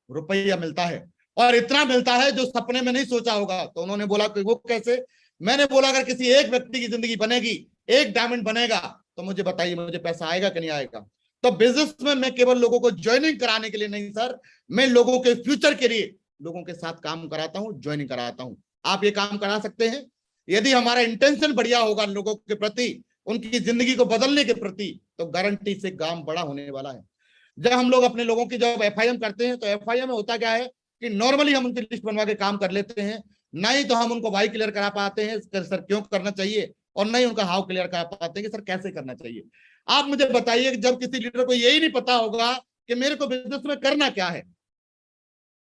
रुपया मिलता है, और इतना मिलता है जो सपने में नहीं सोचा होगा। तो उन्होंने बोला कि वो कैसे? मैंने बोला अगर किसी एक व्यक्ति की जिंदगी बनेगी, एक डायमंड बनेगा, तो मुझे बताइए मुझे पैसा आएगा कि नहीं आएगा? तो बिजनेस में मैं केवल लोगों को ज्वाइनिंग कराने के लिए नहीं सर, मैं लोगों के फ्यूचर के लिए लोगों के साथ काम कराता हूं, ज्वाइनिंग कराता हूं। आप ये काम करा सकते हैं यदि हमारा इंटेंशन बढ़िया होगा लोगों के प्रति, उनकी जिंदगी को बदलने के प्रति, तो गारंटी से काम बड़ा होने वाला है। जब हम लोग अपने लोगों की जब एफआईएम करते हैं तो एफआईएम में होता क्या है कि नॉर्मली हम उनकी लिस्ट बनवा के काम कर लेते हैं, नहीं तो हम उनको वाई क्लियर करा पाते हैं सर क्यों करना चाहिए, और नहीं उनका हाउ क्लियर करा पाते हैं कि सर कैसे करना चाहिए। आप मुझे बताइए कि जब किसी लीडर को यही नहीं पता होगा कि मेरे को बिजनेस में करना क्या है,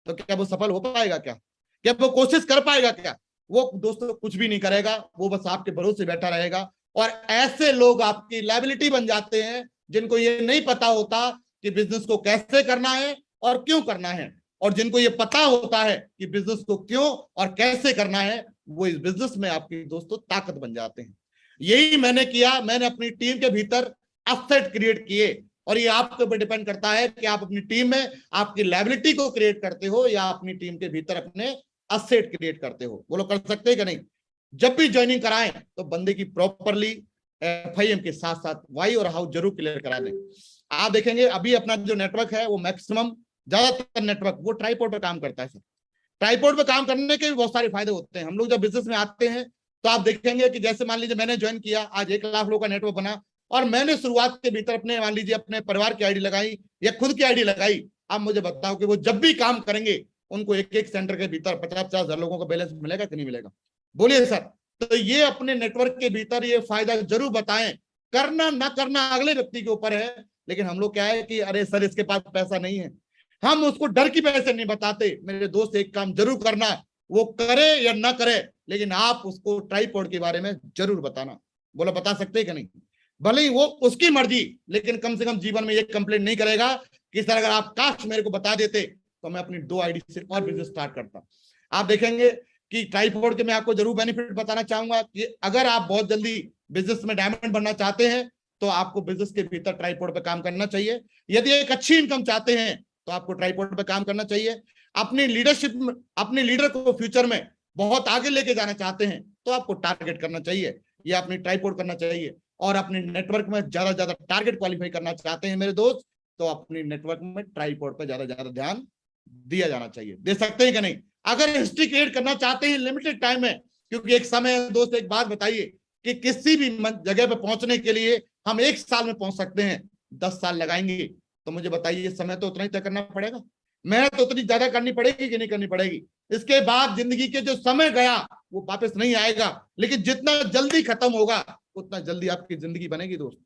तो क्या वो सफल हो पाएगा? क्या वो कोशिश कर पाएगा? क्या वो दोस्तों कुछ भी नहीं करेगा, वो बस आपके भरोसे बैठा रहेगा। और ऐसे लोग आपकी लायबिलिटी बन जाते हैं जिनको ये नहीं पता होता कि बिजनेस को कैसे करना है और क्यों करना है। और जिनको ये पता होता है कि बिजनेस को क्यों और कैसे करना है, वो इस बिजनेस में आपकी दोस्तों ताकत बन जाते हैं। यही मैंने किया। मैंने अपनी टीम के भीतर एसेट क्रिएट किए, और ये आपके ऊपर डिपेंड करता है कि आप अपनी टीम में आपकी लायबिलिटी को क्रिएट करते हो या अपनी टीम के भीतर अपने एसेट क्रिएट करते हो। वो लोग कर सकते हैं कि नहीं? जब भी ज्वाइनिंग कराएं तो बंदे की प्रॉपरली FIM के साथ साथ वाई और हाउ जरूर क्लियर करा दें। आप देखेंगे अभी अपना जो नेटवर्क है वो मैक्सिमम ज्यादातर नेटवर्क वो ट्राइपॉड पर काम करता है सर। ट्राइपॉड पर काम करने के भी बहुत सारे फायदे होते हैं। हम लोग जब बिजनेस में आते हैं तो आप देखेंगे कि जैसे मान लीजिए मैंने ज्वाइन किया, आज 1 लाख लोगों का नेटवर्क बना, और मैंने शुरुआत के भीतर अपने मान लीजिए अपने परिवार की आईडी लगाई या खुद की आईडी लगाई। आप मुझे बताओ कि वो जब भी काम करेंगे उनको एक एक सेंटर के भीतर 50-50 हजार लोगों का बैलेंस मिलेगा कि नहीं मिलेगा? बोलिए सर। तो ये अपने नेटवर्क के भीतर ये फायदा जरूर बताएं। करना ना करना अगले व्यक्ति के ऊपर है, लेकिन हम लोग क्या है कि अरे सर इसके पास पैसा नहीं है, हम उसको डर की वजह से नहीं बताते। मेरे दोस्त एक काम जरूर करना, वो करे या ना करे, लेकिन आप उसको ट्राइपॉड के बारे में जरूर बताना। बोला बता सकते हैं कि नहीं? भले ही वो उसकी मर्जी, लेकिन कम से कम जीवन में ये कंप्लेंट नहीं करेगा कि सर अगर आप काश मेरे को बता देते तो मैं अपनी 2 आईडी से और बिजनेस स्टार्ट करता। आप देखेंगे कि ट्राइपॉड के मैं आपको जरूर बेनिफिट बताना चाहूंगा कि अगर आप बहुत जल्दी बिजनेस में डायमंड बनना चाहते हैं तो आपको बिजनेस के भीतर ट्राइपॉड पे काम करना चाहिए। यदि एक अच्छी इनकम चाहते हैं तो आपको ट्राइपॉड पे काम करना चाहिए। अपनी लीडरशिप, अपने लीडर को फ्यूचर में बहुत आगे लेके जाना चाहते हैं तो आपको टारगेट करना चाहिए या अपनी ट्राइपॉड करना चाहिए। और अपने नेटवर्क में ज्यादा ज्यादा टारगेट क्वालिफाई करना चाहते हैं मेरे दोस्त, तो अपनी नेटवर्क में ट्राइपॉड पर ज्यादा ध्यान दिया जाना चाहिए। दे सकते हैं कि नहीं? अगर हिस्ट्री क्रिएट करना चाहते हैं लिमिटेड टाइम में, क्योंकि एक समय दोस्त एक बात बताइए कि किसी भी जगह पे पहुंचने के लिए हम 1 साल में पहुंच सकते हैं, 10 साल लगाएंगे, तो मुझे बताइए समय तो उतना ही तय करना पड़ेगा, मेहनत तो उतनी ज्यादा करनी पड़ेगी कि नहीं करनी पड़ेगी? इसके बाद जिंदगी के जो समय गया वो वापस नहीं आएगा, लेकिन जितना जल्दी खत्म होगा उतना जल्दी आपकी जिंदगी बनेगी दोस्त।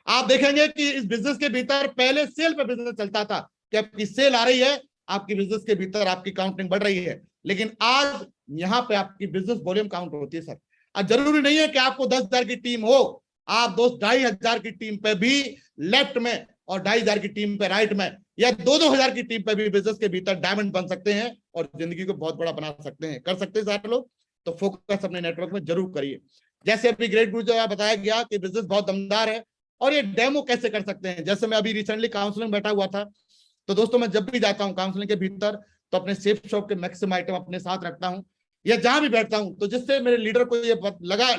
आप देखेंगे कि इस बिजनेस के भीतर पहले सेल पे बिजनेस चलता था कि आपकी सेल आ रही है, आपकी बिजनेस के भीतर आपकी काउंटिंग बढ़ रही है, लेकिन आज यहाँ पे आपकी बिजनेस वॉल्यूम काउंट होती है सर। अब जरूरी नहीं है कि आपको 10,000 की टीम हो, आप दोस्त 2,500 की टीम पे भी लेफ्ट में और 2,500 की टीम पे राइट में या 2,000 की टीम पे भी बिजनेस के भीतर डायमंड बन सकते हैं और जिंदगी को बहुत बड़ा बना सकते हैं। कर सकते हैं सारे लोग, तो फोकस अपने नेटवर्क में जरूर करिए। जैसे अभी ग्रेट गुरु जो बताया गया कि बिजनेस बहुत दमदार है, और ये डेमो कैसे कर सकते हैं। जैसे मैं अभी रिसेंटली काउंसलिंग बैठा हुआ था, तो दोस्तों मैं जब भी जाता हूँ काउंसलिंग के भीतर तो अपने सेफ शॉप के मैक्सिमम आइटम अपने साथ रखता हूँ, या जहां भी बैठता हूँ तो जिससे मेरे लीडर को ये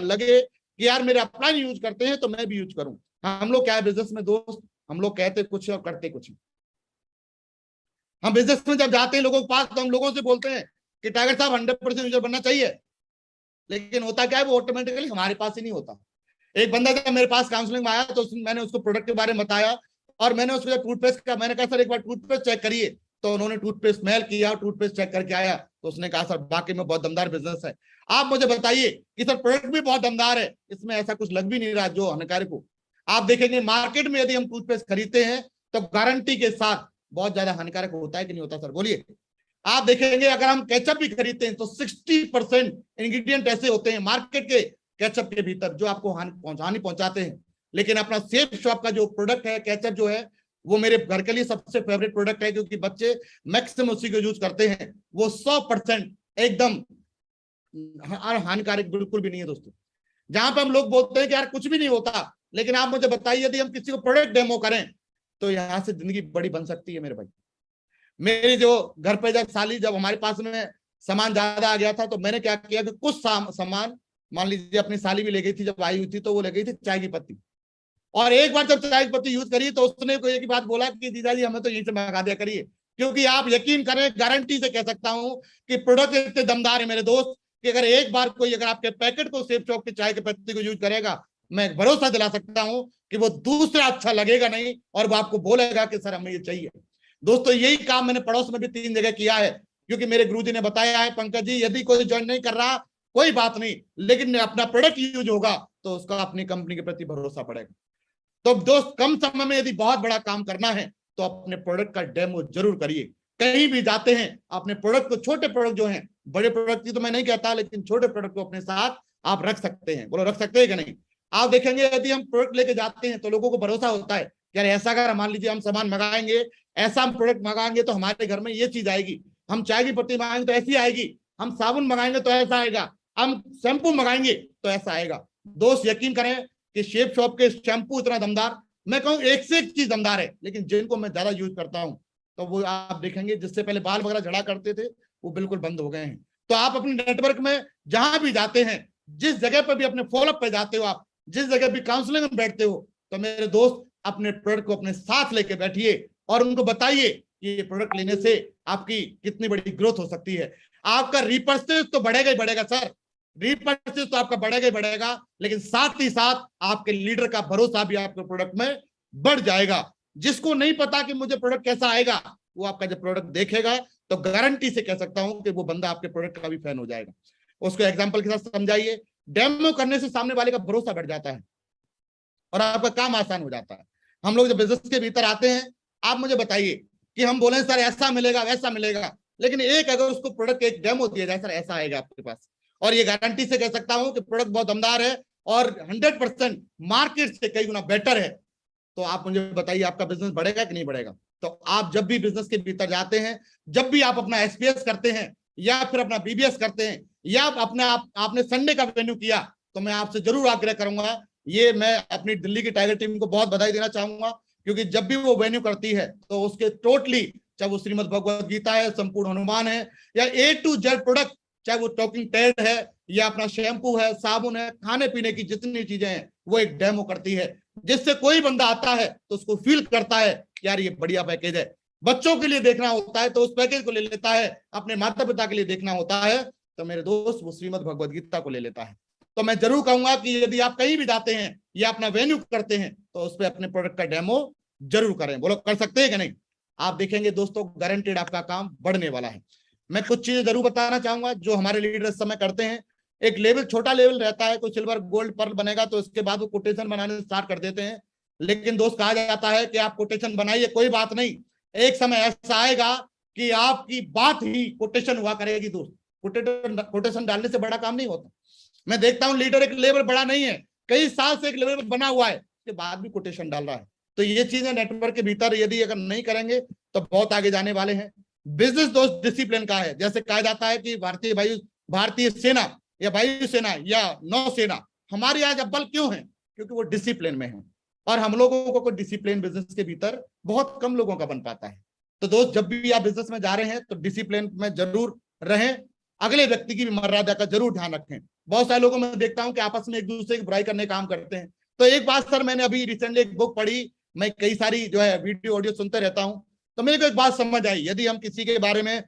लगे कि यार मेरे अपलाइन यूज करते हैं तो मैं भी यूज करूं। हम लोग क्या है बिजनेस में दोस्त, हम लोग कहते कुछ और करते कुछ। हम बिजनेस में जब जाते हैं लोगों के पास तो हम लोगों से बोलते हैं कि टाइगर साहब 100% यूजर बनना चाहिए, लेकिन होता क्या है वो ऑटोमेटिकली हमारे पास ही नहीं होता। एक बंदा जब मेरे पास काउंसलिंग में आया तो मैंने उसको प्रोडक्ट के बारे में बताया, और मैंने उसको टूथपेस्ट का मैंने कहा सर एक बार टूथपेस्ट चेक करिए, तो उन्होंने टूथपेस्ट स्मेल किया, टूथपेस्ट चेक करके आया, तो उसने कहा सर बाकी में बहुत दमदार बिजनेस है। आप मुझे बताइए कि सर प्रोडक्ट भी बहुत दमदार है, इसमें ऐसा कुछ लग भी नहीं रहा जो हानिकारक हो। आप देखेंगे मार्केट में यदि हम टूथपेस्ट खरीदते हैं तो गारंटी के साथ बहुत ज्यादा हानिकारक होता है कि नहीं होता सर? बोलिए। आप देखेंगे अगर हम केचप भी खरीदते हैं तो 60% इंग्रेडिएंट ऐसे होते हैं मार्केट के केचप के भीतर जो आपको हानि पहुंचाते हैं, लेकिन अपना सेफ शॉप का जो प्रोडक्ट है केचप जो है वो मेरे घर के लिए सबसे फेवरेट प्रोडक्ट है, क्योंकि बच्चे मैक्सिमम उसी को यूज करते हैं। वो 100% एकदम हानिकारक बिल्कुल भी नहीं है दोस्तों। जहां पे हम लोग बोलते हैं कि यार कुछ भी नहीं होता, लेकिन आप मुझे बताइए यदि हम किसी को प्रोडक्ट डेमो करें तो यहां से जिंदगी बड़ी बन सकती है मेरे भाई। मेरी जो घर पे जब हमारे पास में सामान ज्यादा आ गया था तो मैंने क्या किया कि कुछ सामान मान लीजिए अपनी साली भी ले गई थी, जब आई हुई थी तो वो ले गई थी चाय की पत्ती, और एक बार जब चाय की पत्ती यूज करी तो उसने कोई एक ही बात बोला कि जीजा जी हमें तो यहीं से मंगा दिया करिए, क्योंकि आप यकीन करें गारंटी से कह सकता हूं कि प्रोडक्ट इतने दमदार है मेरे दोस्त कि अगर एक बार कोई अगर आपके पैकेट को सेफ चौक की चाय की पत्ती को यूज करेगा, मैं भरोसा दिला सकता हूं कि वो दूसरा अच्छा लगेगा नहीं और वो आपको बोलेगा कि सर हमें ये चाहिए। दोस्तों यही काम मैंने पड़ोस में भी 3 जगह किया है, क्योंकि मेरे गुरुजी ने बताया है पंकज जी यदि कोई ज्वाइन नहीं कर रहा कोई बात नहीं, लेकिन अपना प्रोडक्ट यूज होगा तो उसका अपनी कंपनी के प्रति भरोसा पड़ेगा। तो दोस्त कम समय में यदि बहुत बड़ा काम करना है तो अपने प्रोडक्ट का डेमो जरूर करिए। कहीं भी जाते हैं अपने प्रोडक्ट को, छोटे प्रोडक्ट जो हैं, बड़े प्रोडक्ट की तो मैं नहीं कहता, लेकिन छोटे प्रोडक्ट को अपने साथ आप रख सकते हैं। बोलो रख सकते हैं कि नहीं? आप देखेंगे यदि हम प्रोडक्ट लेके जाते हैं तो लोगों को भरोसा होता है यार ऐसा अगर मान लीजिए हम सामान मंगाएंगे, ऐसा हम प्रोडक्ट मंगाएंगे तो हमारे घर में ये चीज आएगी, हम चाय की पत्ती मंगाएंगे तो ऐसी आएगी, हम साबुन मंगाएंगे तो ऐसा आएगा, हम शैम्पू मंगाएंगे तो ऐसा आएगा। दोस्त यकीन करें कि शेप शॉप के शैम्पू इतना दमदार, मैं कहूँ एक से एक चीज दमदार है, लेकिन जिनको मैं ज्यादा यूज करता हूँ तो वो आप देखेंगे जिससे पहले बाल वगैरह झड़ा करते थे वो बिल्कुल बंद हो गए हैं। तो आप अपने नेटवर्क में जहां भी जाते हैं, जिस जगह पर भी अपने फॉलोअप पे जाते हो, आप जिस जगह भी काउंसलिंग में बैठते हो, तो मेरे दोस्त अपने प्रोडक्ट को अपने साथ लेके बैठिए और उनको बताइए कि ये प्रोडक्ट लेने से आपकी कितनी बड़ी ग्रोथ हो सकती है। आपका रिपर्चेज तो बढ़ेगा ही बढ़ेगा सर, रिपर्चेज तो आपका बढ़ेगा ही बढ़ेगा, लेकिन साथ ही साथ आपके लीडर का भरोसा भी आपके प्रोडक्ट में बढ़ जाएगा। जिसको नहीं पता कि मुझे प्रोडक्ट कैसा आएगा, वो आपका जब प्रोडक्ट देखेगा तो गारंटी से कह सकता हूं कि वो बंदा आपके प्रोडक्ट का भी फैन हो जाएगा। उसको एग्जांपल के साथ समझाइए। डेमो करने से सामने वाले का भरोसा बढ़ जाता है और आपका काम आसान हो जाता है। हम लोग जब बिजनेस के भीतर आते हैं, आप मुझे बताइए कि हम बोले सर ऐसा मिलेगा वैसा मिलेगा, लेकिन एक अगर उसको प्रोडक्ट एक डेमो दिया जाए, सर ऐसा आएगा आपके पास, और ये गारंटी से कह सकता हूं कि प्रोडक्ट बहुत दमदार है और 100% मार्केट से कई गुना बेटर है, तो आप मुझे बताइए आपका बिजनेस बढ़ेगा कि नहीं बढ़ेगा। तो आप जब भी बिजनेस के भीतर जाते हैं, जब भी आप अपना एसपीएस करते हैं या फिर अपना बीबीएस करते हैं या आपने संडे का वेन्यू किया, तो मैं आपसे जरूर आग्रह करूंगा, ये मैं अपनी दिल्ली की टाइगर टीम को बहुत बधाई देना चाहूंगा, क्योंकि जब भी वो वेन्यू करती है तो उसके टोटली, चाहे वो श्रीमद् भगवद गीता है, संपूर्ण हनुमान है, या ए टू जेड प्रोडक्ट, चाहे वो टॉकिंग टेड है या अपना शैम्पू है, साबुन है, खाने पीने की जितनी चीजें हैं, वो एक डेमो करती है, जिससे कोई बंदा आता है तो उसको फील करता है यार ये बढ़िया पैकेज है। बच्चों के लिए देखना होता है तो उस पैकेज को ले लेता है, अपने माता पिता के लिए देखना होता है तो मेरे दोस्त वो श्रीमद् भगवद गीता को ले लेता है। तो मैं जरूर कहूंगा कि यदि आप कहीं भी जाते हैं या अपना वेन्यू करते हैं तो उस पर अपने प्रोडक्ट का डेमो जरूर करें। बोलो कर सकते हैं कि नहीं? आप देखेंगे दोस्तों गारंटेड आपका काम बढ़ने वाला है। मैं कुछ चीजें जरूर बताना चाहूंगा जो हमारे लीडर इस समय करते हैं। एक लेवल, छोटा लेवल रहता है, कोई सिल्वर गोल्ड पर्ल बनेगा तो उसके बाद वो कोटेशन बनाने स्टार्ट कर देते हैं, लेकिन दोस्त कहा जाता है कि आप कोटेशन बनाइए, कोई बात नहीं, एक समय ऐसा आएगा कि आपकी बात ही कोटेशन हुआ करेगी। दोस्त कोटेशन डालने से बड़ा काम नहीं होता। मैं देखता हूं लीडर एक लेवल बड़ा नहीं है, कई साल से एक लेवल बना हुआ है, उसके बाद भी कोटेशन डाल रहा है। तो ये चीजें नेटवर्क के भीतर यदि अगर नहीं करेंगे तो बहुत आगे जाने वाले हैं। बिजनेस दोस्त डिसिप्लिन का है। जैसे कहा जाता है कि भारतीय सेना या वायुसेना या नौसेना हमारे आज अव्वल क्यों है? क्योंकि वो डिसिप्लिन में है, और हम लोगों को कोई डिसिप्लिन बिजनेस के भीतर बहुत कम लोगों का बन पाता है। तो दोस्त जब भी आप बिजनेस में जा रहे हैं तो डिसिप्लिन में जरूर रहें, अगले व्यक्ति की भी मर्यादा का जरूर ध्यान रखें। बहुत सारे लोगों में देखता हूं कि आपस में एक दूसरे की बुराई करने का काम करते हैं। तो एक बात सर, मैंने अभी रिसेंटली एक बुक पढ़ी, मैं कई सारी जो है वीडियो ऑडियो सुनते रहता हूं, तो मेरे को एक बात समझ आई, यदि हम किसी के बारे में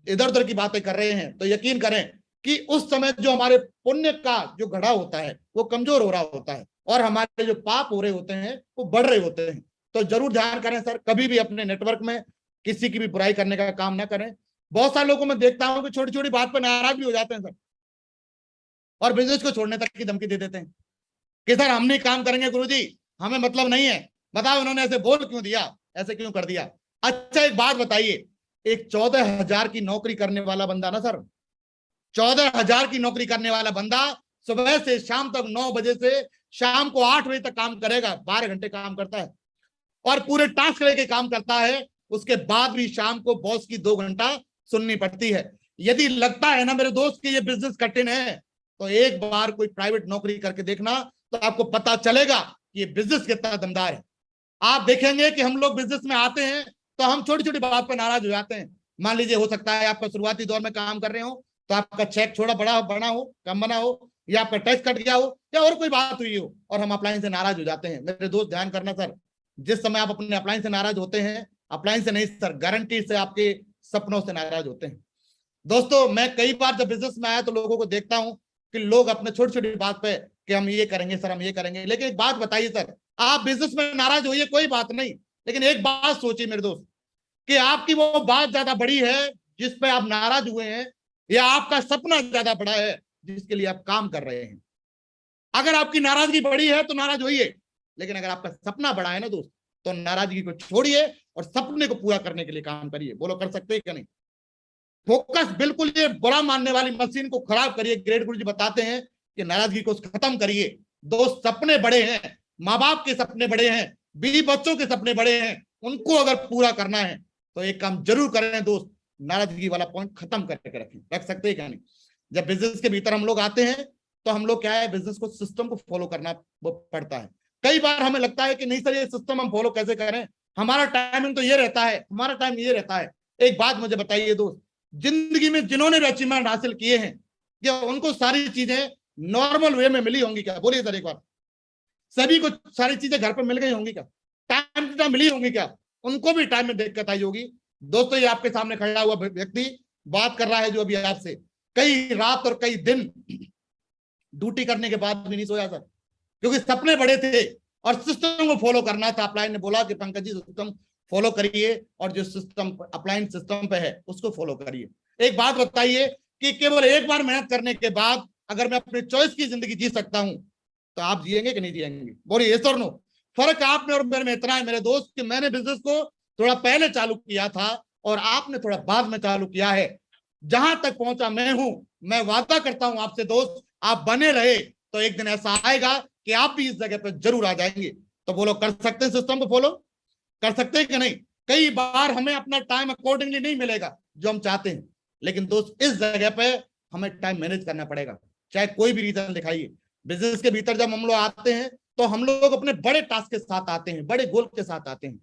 इधर उधर की बातें कर रहे हैं तो यकीन करें कि उस समय जो हमारे पुण्य का जो घड़ा होता है वो कमजोर हो रहा होता है और हमारे जो पाप हो रहे होते हैं वो बढ़ रहे होते हैं। तो जरूर ध्यान करें सर, कभी भी अपने नेटवर्क में किसी की भी बुराई करने का काम ना करें। बहुत सारे लोगों में देखता हूं कि छोटी छोटी बात पर नाराज भी हो जाते हैं सर, और बिजनेस को छोड़ने तक की धमकी दे देते हैं कि सर हम नहीं काम करेंगे गुरुजी, हमें मतलब नहीं है। बताओ उन्होंने ऐसे बोल क्यों दिया, ऐसे क्यों कर दिया? अच्छा एक बात बताइए, एक 14,000 की नौकरी करने वाला बंदा ना सर, 14,000 की नौकरी करने वाला बंदा सुबह से शाम तक 9 बजे से शाम को 8 बजे तक काम करेगा, 12 घंटे काम करता है और पूरे टास्क लेके काम करता है। उसके बाद भी शाम को बॉस की 2 घंटा सुननी पड़ती है। यदि लगता है ना मेरे दोस्त कि ये बिजनेस कठिन है, तो एक बार कोई प्राइवेट नौकरी करके देखना, तो आपको पता चलेगा कि ये बिजनेस कितना दमदार है। आप देखेंगे कि हम लोग बिजनेस में आते हैं तो हम छोटी छोटी बात पर नाराज हो जाते हैं। मान लीजिए हो सकता है आपका शुरुआती दौर में काम कर रहे हो तो आपका चेक थोड़ा बड़ा हो, कम बना हो, या आपका टैक्स कट गया हो, या और कोई बात हुई हो और हम अप्लायंस से नाराज हो जाते हैं। मेरे दोस्त ध्यान करना सर, जिस समय आप अपने अप्लायंस से नाराज होते हैं, अप्लायंस से नहीं सर, गारंटी से आपके सपनों से नाराज होते हैं। दोस्तों मैं कई बार जब बिजनेस में आया तो लोगों को देखता हूं कि लोग अपने छोटी छोटी बात पे कि हम ये करेंगे सर, हम ये करेंगे। लेकिन एक बात बताइए सर, आप बिजनेस में नाराज होइए, कोई बात नहीं, लेकिन एक बात सोचिए मेरे दोस्त कि आपकी वो बात ज्यादा बड़ी है जिस पे आप नाराज हुए हैं, या आपका सपना ज्यादा बड़ा है जिसके लिए आप काम कर रहे हैं। अगर आपकी नाराजगी बड़ी है तो नाराज होइए, लेकिन अगर आपका सपना बड़ा है ना दोस्त, तो नाराजगी को छोड़िए और सपने को पूरा करने के लिए काम करिए। बोलो कर सकते हैं क्या नहीं? फोकस बिल्कुल, ये बुरा मानने वाली मशीन को खराब करिए। ग्रेट गुरु जी बताते हैं कि नाराजगी को खत्म करिए। दोस्त सपने बड़े हैं, माँ बाप के सपने बड़े हैं, 20 बच्चों के सपने बड़े हैं, उनको अगर पूरा करना है तो एक काम जरूर करें दोस्त, नाराजगी वाला पॉइंट खत्म करके रख सकते हैं क्या नहीं। जब बिजनेस के भीतर हम लोग आते हैं तो हम लोग क्या है, बिजनेस को सिस्टम को फॉलो करना पड़ता है। कई बार हमें लगता है कि नहीं सर ये सिस्टम हम फॉलो कैसे करें, हमारा टाइमिंग तो ये रहता है, हमारा टाइम ये रहता है। एक बात मुझे बताइए दोस्त, जिंदगी में जिन्होंने भी अचीवमेंट हासिल किए हैं, क्या उनको सारी चीजें नॉर्मल वे में मिली होंगी क्या? बोलिए सर एक बार, सभी को सारी चीजें घर पर मिल गई होंगी क्या? टाइम टू टाइम मिली होंगी क्या? उनको भी टाइम में दिक्कत आई होगी। दोस्तों ये आपके सामने खड़ा हुआ व्यक्ति बात कर रहा है जो अभी आपसे, कई रात और कई दिन ड्यूटी करने के बाद भी नहीं सोया सर, क्योंकि सपने बड़े थे और सिस्टम को फॉलो करना था। अपलाइन ने बोला कि पंकज जी सिस्टम फॉलो करिए और जो सिस्टम अपलाइन सिस्टम पे है उसको फॉलो करिए। एक बात बताइए कि केवल एक बार मेहनत करने के बाद अगर मैं अपने चॉइस की जिंदगी जी सकता हूं तो आप जिएंगे कि नहीं जिएंगे? बोलिए यस और नो। फर्क आप में और मेरे में इतना है मेरे दोस्त कि मैंने बिजनेस को थोड़ा पहले चालू किया था और आपने थोड़ा बाद में चालू किया है। जहां तक पहुंचा मैं हूं, मैं वादा करता हूं आपसे दोस्त, आप बने रहे तो एक दिन ऐसा आएगा कि आप भी इस जगह पर जरूर आ जाएंगे। तो बोलो कर सकते हैं सिस्टम को फॉलो, कर सकते हैं कि नहीं? कई बार हमें अपना टाइम अकॉर्डिंगली नहीं मिलेगा जो हम चाहते हैं, लेकिन दोस्त इस जगह पे हमें टाइम मैनेज करना पड़ेगा, चाहे कोई भी रीजन दिखाइए। बिजनेस के भीतर जब हम लोग आते हैं तो हम लोग अपने बड़े टास्क के साथ आते हैं, बड़े गोल के साथ आते हैं।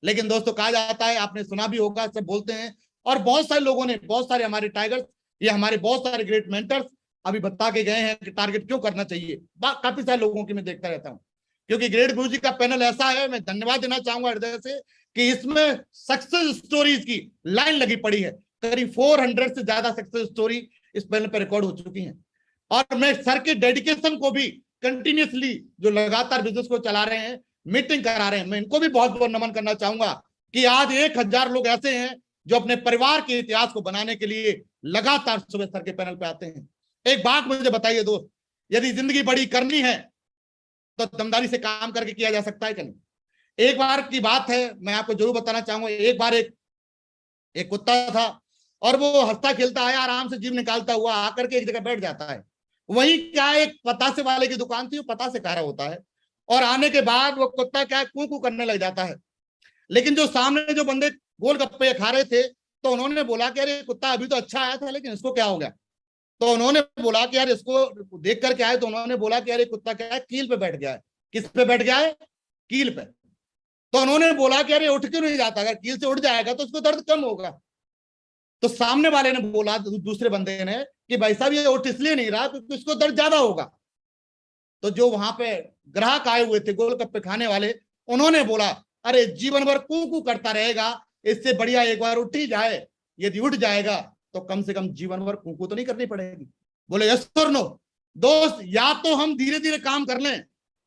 लेकिन दोस्तों कहा जाता है, आपने सुना भी होगा, सब बोलते हैं और बहुत सारे लोगों ने, बहुत सारे हमारे टाइगर्स या हमारे बहुत सारे ग्रेट मेंटर्स अभी बता के गए हैं कि टारगेट क्यों करना चाहिए। काफी सारे लोगों की मैं देखता रहता हूं, क्योंकि ग्रेट गुरु जी का पैनल ऐसा है, मैं धन्यवाद देना चाहूंगा हृदय से कि इसमें सक्सेस स्टोरीज की लाइन लगी पड़ी है। करीब 400 से ज्यादा सक्सेस स्टोरी इस पैनल पर रिकॉर्ड हो चुकी हैं। और मैं सर के डेडिकेशन को भी कंटिन्यूसली, जो लगातार बिजनेस को चला रहे हैं, मीटिंग करा रहे हैं, मैं इनको भी बहुत बहुत नमन करना चाहूंगा कि आज 1000 लोग ऐसे हैं जो अपने परिवार के इतिहास को बनाने के लिए लगातार सुबह सर के पैनल पे आते हैं। एक बात मुझे बताइए दोस्त, यदि जिंदगी बड़ी करनी है तो दमदारी से काम करके किया जा सकता है कि नहीं? एक बार की बात है, मैं आपको जरूर बताना चाहूंगा। एक बार एक कुत्ता था और वो हंसता खेलता आया, आराम से जीभ निकालता हुआ आकर के एक जगह बैठ जाता है। वहीं क्या, एक पतासे वाले की दुकान थी, वो पतासे खा रहा होता है और आने के बाद वो कुत्ता क्या कू कू करने लग जाता है। लेकिन जो सामने जो बंदे गोलगप्पे खा रहे थे तो उन्होंने बोला कि अरे कुत्ता अभी तो अच्छा आया था लेकिन इसको क्या हो गया? तो उन्होंने बोला कि यार इसको देख करके आए, तो उन्होंने बोला कि यार कुत्ता क्या है, कील पे बैठ गया है। किस पे बैठ गया है? कील पे। तो उन्होंने बोला कि यार उठ क्यों नहीं जाता, अगर कील से उठ जाएगा तो उसको दर्द कम होगा। तो सामने वाले ने बोला, दूसरे बंदे ने, कि भाई साहब ये उठ इसलिए नहीं रहा क्योंकि उसको दर्द ज्यादा होगा। तो जो वहां पे ग्राहक आए हुए थे गोलगप्पे खाने वाले, उन्होंने बोला अरे जीवन भर कू कू करता रहेगा, इससे बढ़िया एक बार उठ ही जाए। यदि उठ जाएगा तो कम से कम जीवन भर कू कू तो नहीं करनी पड़ेगी। बोले यस और नो। दोस्त या तो हम धीरे धीरे काम कर लें,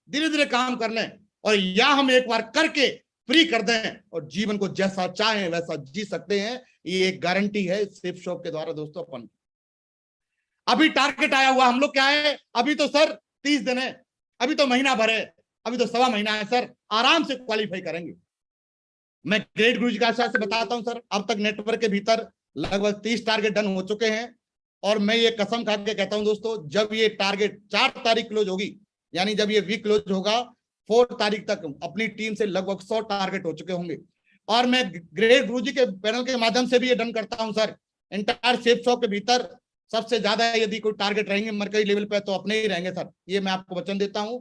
धीरे धीरे काम कर लें, और या हम एक बार करके फ्री कर दें और जीवन को जैसा चाहें वैसा जी सकते हैं। ये एक गारंटी है सेफ शॉप के द्वारा दोस्तों। अपन अभी टारगेट आया हुआ, हम लोग क्या है, अभी तो सर 30 दिन है, अभी तो महीना भर है, अभी तो 1.25 महीना है सर, आराम से क्वालिफाई करेंगे। मैं ग्रेट गुरु जी का आशीर्वाद से बताता हूं सर, अब तक नेटवर्क के भीतर लगभग 30 टारगेट डन हो चुके हैं। और मैं ये कसम खा के कहता हूं दोस्तों, जब ये टारगेट 4 तारीख क्लोज होगी, यानी जब ये वीक क्लोज होगा 4 तारीख तक अपनी टीम से लगभग 100 टारगेट हो चुके होंगे। और मैं ग्रेट गुरु जी के पैनल के माध्यम से भी ये डन करता हूं सर, इंटायर सेफ शॉप के भीतर सबसे ज्यादा यदि कोई टारगेट रहेंगे मरकरी लेवल पे तो अपने ही रहेंगे सर, ये मैं आपको वचन देता हूं।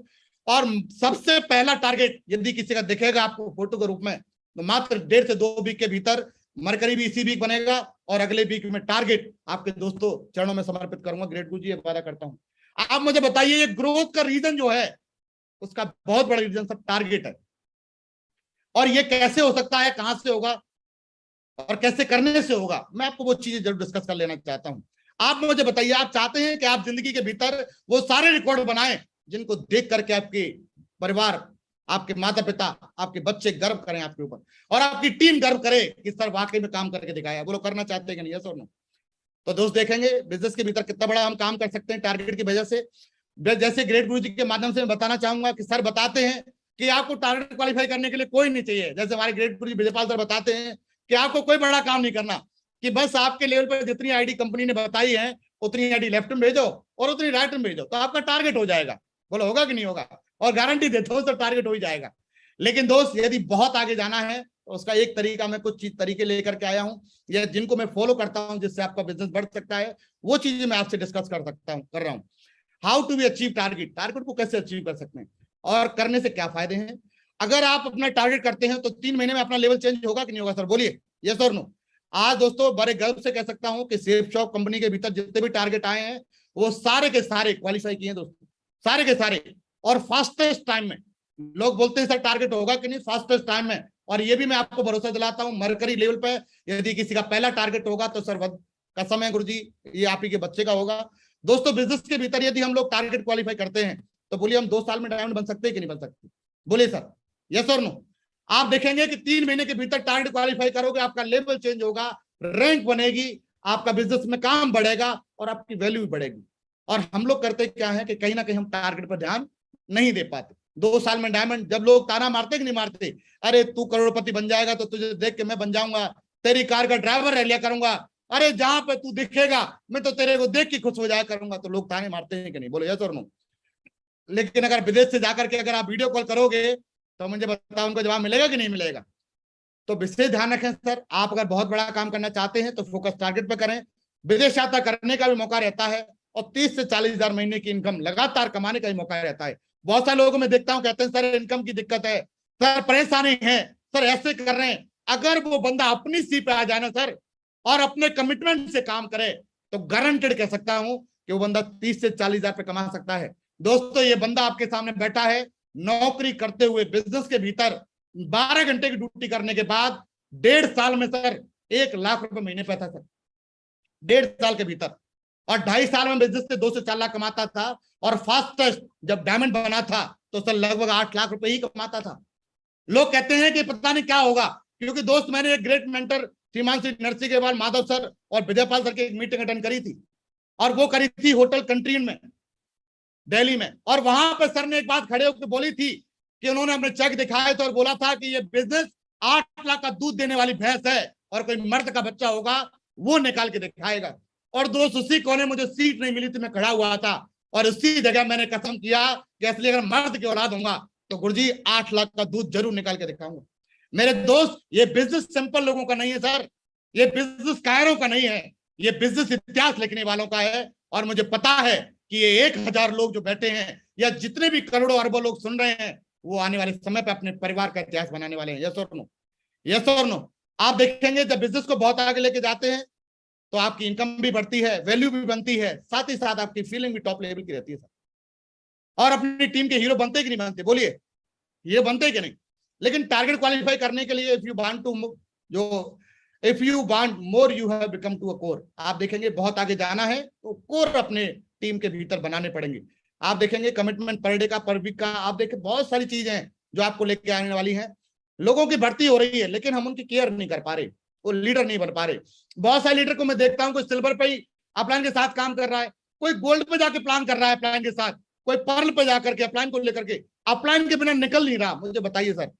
और सबसे पहला टारगेट यदि किसी का दिखेगा आपको फोटो के रूप में, तो मात्र 1.5 से 2 वीक के भीतर मरकरी भी इसी वीक बनेगा और अगले वीक में टारगेट आपके दोस्तों चरणों में समर्पित करूंगा। ग्रेट गुरु जी वादा करता हूं। आप मुझे बताइए, ये ग्रोथ का रीजन जो है उसका बहुत बड़ा रीजन सब टारगेट है। और ये कैसे हो सकता है, कहां से होगा और कैसे करने से होगा, मैं आपको वो चीजें जरूर डिस्कस कर लेना चाहता हूं। आप मुझे बताइए, आप चाहते हैं कि आप जिंदगी के भीतर वो सारे रिकॉर्ड बनाएं जिनको देख करके आपके परिवार, आपके माता पिता, आपके बच्चे गर्व करें आपके ऊपर, और आपकी टीम गर्व करे कि सर वाकई में काम करके दिखाया। वो लोग करना चाहते हैं कि नहीं, यस और नो? तो दोस्त देखेंगे बिजनेस के भीतर कितना बड़ा हम काम कर सकते हैं टारगेट की वजह से। जैसे ग्रेट गुरु जी के माध्यम से मैं बताना चाहूंगा कि सर बताते हैं कि आपको टारगेट क्वालिफाई करने के लिए कोई नहीं चाहिए। जैसे हमारे ग्रेट गुरु जी विजयपाल सर बताते हैं कि आपको कोई बड़ा काम नहीं करना, कि बस आपके लेवल पर जितनी आईडी कंपनी ने बताई है उतनी आईडी लेफ्ट में भेजो और उतनी राइट में भेजो, तो आपका टारगेट हो जाएगा। बोलो होगा कि नहीं होगा? और गारंटी देता हूं सर टारगेट हो ही जाएगा। लेकिन दोस्त यदि बहुत आगे जाना है तो उसका एक तरीका, मैं कुछ तरीके लेकर के आया हूं, या जिनको मैं फॉलो करता हूं, जिससे आपका बिजनेस बढ़ सकता है, वो चीजें मैं आपसे डिस्कस कर रहा हूं। How to be achieve target, target को कैसे अचीव कर सकते हैं और करने से क्या फायदे हैं। अगर आप अपना टारगेट करते हैं तो 3 महीने में अपना लेवल चेंज होगा कि नहीं होगा सर, बोलिए यस और नो। आज दोस्तों बड़े गर्व से कह सकता हूं कि सेफ शॉप कंपनी के भीतर जितने भी टारगेट आए हैं वो सारे के सारे क्वालिफाई किए हैं दोस्तों, सारे के सारे, और फास्टेस्ट टाइम में। लोग बोलते हैं सर टारगेट होगा कि नहीं, फास्टेस्ट टाइम में। और ये भी मैं आपको भरोसा दिलाता हूं मरकरी लेवल पे यदि किसी का पहला टारगेट होगा तो सर कसम है गुरुजी ये आप ही के बच्चे का होगा। दोस्तों बिजनेस के भीतर यदि हम लोग टारगेट क्वालिफाई करते हैं तो बोलिए हम 2 साल में डायमंड बन सकते हैं कि नहीं बन सकते, बोलिए सर यस और नो। आप देखेंगे कि 3 महीने के भीतर टारगेट क्वालिफाई करोगे, आपका लेवल चेंज होगा, रैंक बनेगी, आपका बिजनेस में काम बढ़ेगा और आपकी वैल्यू भी बढ़ेगी। और हम लोग करते क्या है कि कहीं ना कहीं हम टारगेट पर ध्यान नहीं दे पाते। 2 साल में डायमंड, जब लोग ताना मारते कि नहीं मारते, अरे तू करोड़पति बन जाएगा तो तुझे देख के मैं बन जाऊंगा, तेरी कार का ड्राइवर रह लिया करूंगा, अरे जहां पे तू दिखेगा मैं तो तेरे को देख के खुश हो जाया करूंगा, तो लोग ताने मारते हैं कि नहीं, बोलो यस और नो। लेकिन अगर विदेश से जाकर के अगर आप वीडियो कॉल करोगे तो मुझे बताओ उनको जवाब मिलेगा कि नहीं मिलेगा। तो विशेष ध्यान रखें सर, आप अगर बहुत बड़ा काम करना चाहते हैं तो फोकस टारगेट पे करें। विदेश यात्रा करने का भी मौका रहता है और 30 से 40 हजार महीने की इनकम लगातार कमाने का भी मौका रहता है। बहुत सारे लोगों को मैं देखता हूं कहते हैं सर इनकम की दिक्कत है, सर परेशानी है, सर ऐसे कर रहे हैं। अगर वो बंदा अपनी सी पे आ जाए ना सर और अपने कमिटमेंट से काम करे तो गारंटेड कह सकता हूं कि वो बंदा 30 से 40 हजार पे कमा सकता है। दोस्तों ये बंदा आपके सामने बैठा है, नौकरी करते हुए बिजनेस के भीतर 12 घंटे की ड्यूटी करने के बाद 1.5 साल में सर 1 लाख रुपए महीने पे था सर, 1.5 साल के भीतर। और 2.5 साल में बिजनेस से 2 से 4 लाख कमाता था और फास्टेस्ट जब डायमंड बना था तो सर लगभग 8 लाख रुपए ही कमाता था। लोग कहते हैं कि पता नहीं क्या होगा, क्योंकि दोस्त मैंने एक ग्रेट मेंटर श्रीमान श्री नरसिंह के बाद माधव सर और विजयपाल सर की एक मीटिंग अटेंड करी थी, और वो करी थी होटल कंट्रीन में दिल्ली में। और वहां पर सर ने एक बात खड़े होकर बोली थी कि उन्होंने अपने चेक दिखाए थे और बोला था कि ये बिजनेस 8 लाख का दूध देने वाली भैंस है और कोई मर्द का बच्चा होगा वो निकाल के दिखाएगा। और दोस्त उसी कोने मुझे सीट नहीं मिली थी, मैं खड़ा हुआ था और उसी जगह मैंने कसम किया कि असली अगर मर्द की औलाद होगा तो गुरुजी 8 लाख का दूध जरूर निकाल के दिखाऊंगा। मेरे दोस्त ये बिजनेस सिंपल लोगों का नहीं है सर, ये बिजनेस कायरों का नहीं है, ये बिजनेस इतिहास लिखने वालों का है। और मुझे पता है कि ये 1000 लोग जो बैठे हैं या जितने भी करोड़ों अरबों लोग सुन रहे हैं वो आने वाले समय पे अपने परिवार का इतिहास बनाने वाले हैं। यस और नो, यस और नो। आप देखेंगे जब बिजनेस को बहुत आगे लेके जाते हैं तो आपकी इनकम भी बढ़ती है, वैल्यू भी बनती है, साथ ही साथ आपकी फीलिंग भी टॉप लेवल की रहती है सर। और अपनी टीम के हीरो बनते कि नहीं बनते, बोलिए ये बनते कि नहीं। लेकिन टारगेट क्वालिफाई करने के लिए if you want more you have become to a core. आप देखेंगे बहुत आगे जाना है तो कोर अपने टीम के भीतर बनाने पड़ेंगे। आप देखेंगे कमिटमेंट पर डे का, पर वीक का, आप देखें बहुत सारी चीजें हैं जो आपको लेके आने वाली हैं। लोगों की भर्ती हो रही है लेकिन हम उनकी केयर नहीं कर पा रहे, वो लीडर नहीं बन पा रहे। बहुत सारे लीडर को मैं देखता हूँ कोई सिल्वर पे ही अपलाइन के साथ काम कर रहा है, कोई गोल्ड पे जाके प्लान कर रहा है अपलाइन के साथ, कोई पर्ल पे जाकर के अपलाइन को लेकर के, अपलाइन के बिना निकल नहीं रहा। मुझे बताइए सर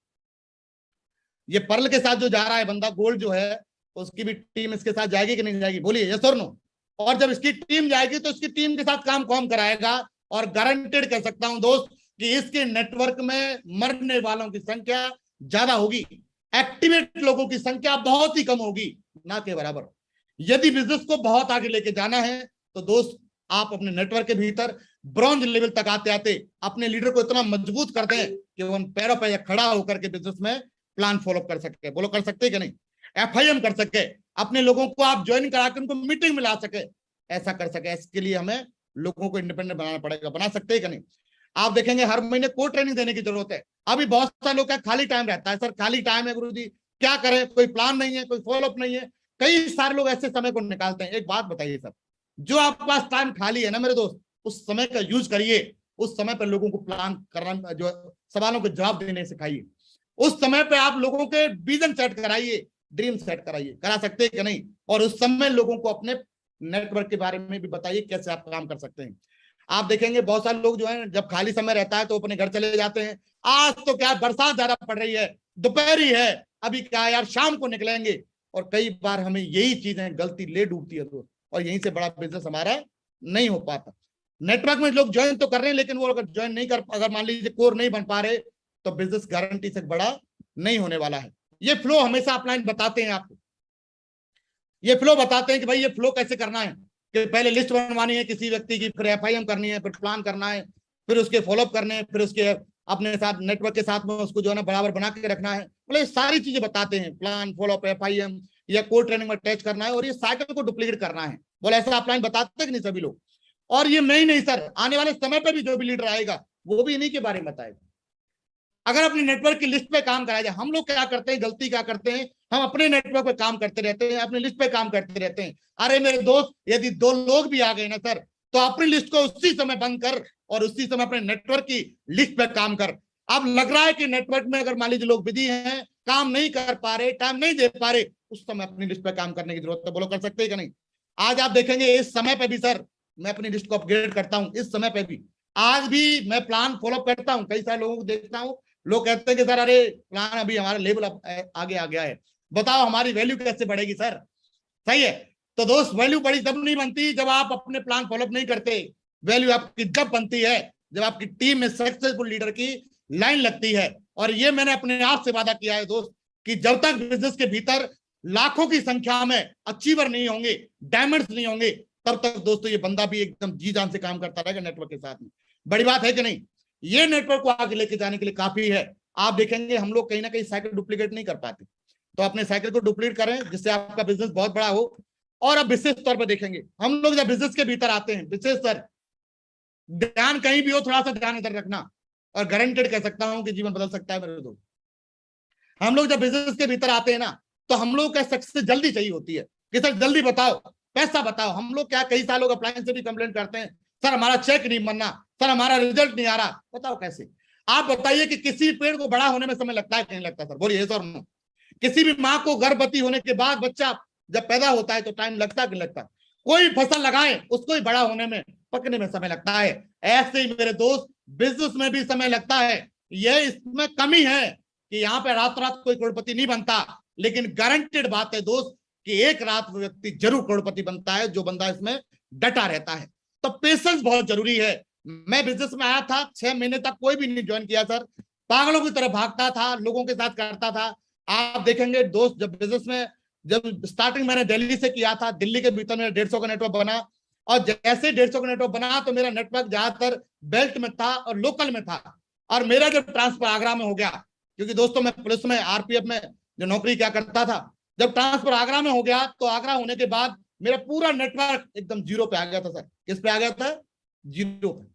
ये पर्ल के साथ जो जा रहा है बंदा, गोल्ड जो है उसकी भी टीम इसके साथ जाएगी कि नहीं जाएगी, बोलिए यस और नो। और जब इसकी टीम जाएगी तो इसकी टीम के साथ काम कौन कराएगा। और गारंटेड कह सकता हूं दोस्त कि इसके नेटवर्क में मरने वालों की संख्या ज्यादा होगी, एक्टिवेट लोगों की संख्या बहुत ही कम होगी, ना के बराबर। यदि बिजनेस को बहुत आगे लेके जाना है तो दोस्त आप अपने नेटवर्क के भीतर ब्रॉन्ज लेवल तक आते आते अपने लीडर को इतना मजबूत कर दें कि वो उन पैरों पर खड़ा होकर के बिजनेस में प्लान फॉलो कर सके। बोलो कर सकते कि नहीं, FIM कर सके, अपने लोगों को आप ज्वाइन करा के उनको मीटिंग में ला सके, ऐसा कर सके। इसके लिए हमें लोगों को इंडिपेंडेंट बनाना पड़ेगा। बना सकते हैं कि नहीं। आप देखेंगे हर महीने कोई ट्रेनिंग देने की जरूरत है। अभी बहुत सारे लोग का खाली टाइम रहता है, सर खाली टाइम है गुरुजी क्या करें, कोई प्लान नहीं है, कोई फॉलोअप नहीं है। कई सारे लोग ऐसे समय को निकालते हैं। एक बात बताइए सर, जो आपके पास टाइम खाली है ना मेरे दोस्त, उस समय का यूज करिए, उस समय पर लोगों को प्लान करना, जो सवालों के जवाब देने सिखाइए, उस समय पे आप लोगों के विजन सेट कराइए, ड्रीम सेट कराइए। करा सकते हैं कि नहीं। और उस समय लोगों को अपने नेटवर्क के बारे में भी बताइए कैसे आप काम कर सकते हैं। आप देखेंगे बहुत सारे लोग जो है जब खाली समय रहता है तो अपने घर चले जाते हैं। आज तो क्या बरसात ज्यादा पड़ रही है, दोपहर ही है, अभी क्या यार शाम को निकलेंगे। और कई बार हमें यही चीजें गलती ले डूबती है दोस्त, और यहीं से बड़ा बिजनेस हमारा नहीं हो पाता। नेटवर्क में लोग ज्वाइन तो कर रहे हैं लेकिन वो अगर ज्वाइन नहीं कर, अगर मान लीजिए कोर नहीं बन पा रहे तो बिजनेस गारंटी से बड़ा नहीं होने वाला है। ये फ्लो हमेशा अपलाइन बताते हैं आपको, ये फ्लो बताते हैं कि भाई ये फ्लो कैसे करना है, कि पहले लिस्ट बनवानी है किसी व्यक्ति की, फिर FIM करनी है, फिर प्लान करना है, फिर उसके फॉलोअप करने हैं, फिर उसके अपने साथ नेटवर्क के साथ में उसको जो है ना बराबर बना के रखना है। मतलब सारी चीजें बताते हैं, प्लान, फॉलोअप, FIM या कोर ट्रेनिंग में अटैच करना है और ये साइकिल को डुप्लीकेट करना है। बोले ऐसा अपलाइन बताते कि नहीं सभी लोग। और ये मैं ही नहीं सर, आने वाले समय पे भी जो भी लीडर आएगा वो भी इन्हीं के बारे में बताएगा। अगर अपने नेटवर्क की लिस्ट पे काम कराया जाए, हम लोग क्या करते हैं, गलती क्या करते हैं, हम अपने नेटवर्क पे काम करते रहते हैं, अपनी लिस्ट पे काम करते रहते हैं। अरे मेरे दोस्त, यदि 2 लोग भी आ गए ना सर, तो अपनी लिस्ट को उसी समय बंद कर और उसी समय अपने नेटवर्क की लिस्ट पे काम कर। अब लग रहा है कि नेटवर्क में अगर मान लीजिए लोग बिजी हैं, काम नहीं कर पा रहे, टाइम नहीं दे पा रहे, उस समय अपनी लिस्ट पे काम करने की जरूरत है। बोलो कर सकते हैं कि नहीं? आज आप देखेंगे इस समय पे भी सर मैं अपनी लिस्ट को अपग्रेड करता हूं, इस समय पे भी आज भी मैं प्लान फॉलो करता हूं। कई सारे लोगों को देखता हूं, लोग कहते हैं कि सर अरे प्लान अभी हमारा लेवल आगे आ गया है, बताओ हमारी वैल्यू कैसे बढ़ेगी सर। सही है, तो दोस्त वैल्यू बड़ी तब नहीं बनती जब आप अपने प्लान फॉलोअप नहीं करते। वैल्यू आपकी जब बनती है जब आपकी टीम में सक्सेसफुल लीडर की लाइन लगती है। और ये मैंने अपने आप से वादा किया है दोस्त, कि जब तक बिजनेस के भीतर लाखों की संख्या में अचीवर नहीं होंगे, डायमंड्स नहीं होंगे, तब तक दोस्तों ये बंदा भी एकदम जी जान से काम करता रहेगा नेटवर्क के साथ में। बड़ी बात है कि नहीं? ये नेटवर्क को आगे लेके जाने के लिए काफी है। आप देखेंगे हम लोग कहीं ना कहीं साइकिल डुप्लीकेट नहीं कर पाते, तो अपने साइकिल को डुप्लीकेट करें जिससे आपका बिजनेस बहुत बड़ा हो। और अब विशेष तौर पर देखेंगे हम लोग जब बिजनेस के भीतर आते हैं, विशेष सर ध्यान कहीं भी हो थोड़ा सा ध्यान इधर रखना, और गारंटेड कह सकता हूं कि जीवन बदल सकता है मेरे दोस्त। हम लोग जब बिजनेस के भीतर आते हैं ना, तो हम लोग का सक्सेस जल्दी चाहिए होती है कि सर जल्दी बताओ, पैसा बताओ। हम लोग क्या कई साल लोग अप्लायंस से भी कंप्लेंट करते हैं, सर हमारा चेक नहीं बनना, सर हमारा रिजल्ट नहीं आ रहा। बताओ कैसे? आप बताइए कि किसी पेड़ को बड़ा होने में समय लगता है कि नहीं लगता? सर बोलिए सर। नो, किसी भी माँ को गर्भवती होने के बाद बच्चा जब पैदा होता है तो टाइम लगता है कि नहीं लगता? कोई फसल लगाए उसको ही बड़ा होने में, पकने में समय लगता है। ऐसे ही मेरे दोस्त बिजनेस में भी समय लगता है। यह इसमें कमी है कि यहाँ पे रात रात कोई करोड़पति नहीं बनता, लेकिन गारंटेड बात है दोस्त कि एक रात व्यक्ति जरूर करोड़पति बनता है जो बंदा इसमें डटा रहता है। तो पेशेंस बहुत जरूरी है। मैं बिजनेस में आया था, 6 महीने तक कोई भी नहीं ज्वाइन किया सर, पागलों की तरह भागता था, लोगों के साथ करता था। आप देखेंगे दोस्त जब बिजनेस में जब स्टार्टिंग मैंने दिल्ली से किया था, दिल्ली के भीतर मेरा 150 का नेटवर्क बना, और जैसे 150 का नेटवर्क बना तो मेरा नेटवर्क ज्यादातर बेल्ट में था और लोकल में था। और मेरा जब ट्रांसफर आगरा में हो गया, क्योंकि दोस्तों मैं पुलिस में RPF में जो नौकरी क्या करता था, जब ट्रांसफर आगरा में हो गया तो आगरा होने के बाद मेरा पूरा नेटवर्क एकदम जीरो पे आ गया था। सर किस पे आ गया था? जीरो पे।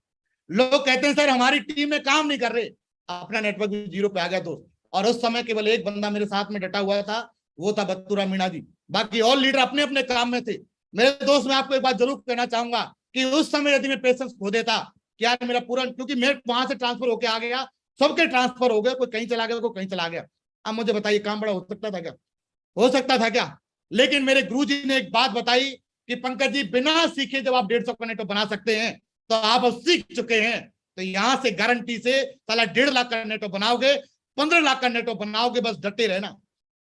लोग कहते हैं सर हमारी टीम में काम नहीं कर रहे, अपना नेटवर्क भी जीरो पे आ गया दोस्त। और उस समय केवल एक बंदा मेरे साथ में डटा हुआ था, वो था बत्तूरा मीणा जी। बाकी और लीडर अपने अपने काम में थे। मेरे दोस्त मैं आपको एक बात जरूर कहना चाहूंगा कि उस समय यदि मैं पेशेंस खो देता, क्या मेरा पूरा, क्योंकि मैं वहां से ट्रांसफर होके आ गया, सबके ट्रांसफर हो गए, कोई कहीं चला गया, कोई कहीं चला गया। अब मुझे बताइए काम बड़ा हो सकता था क्या? हो सकता था क्या? लेकिन मेरे गुरुजी ने एक बात बताई कि पंकज जी बिना सीखे जब आप 150 का नेटवर्क बना सकते हैं तो आप अब सीख चुके हैं। तो यहां से गारंटी से साला 1.5 लाख का नेटवर्क बनाओगे, 15 लाख का नेटवर्क बनाओगे, बस डटे रहना,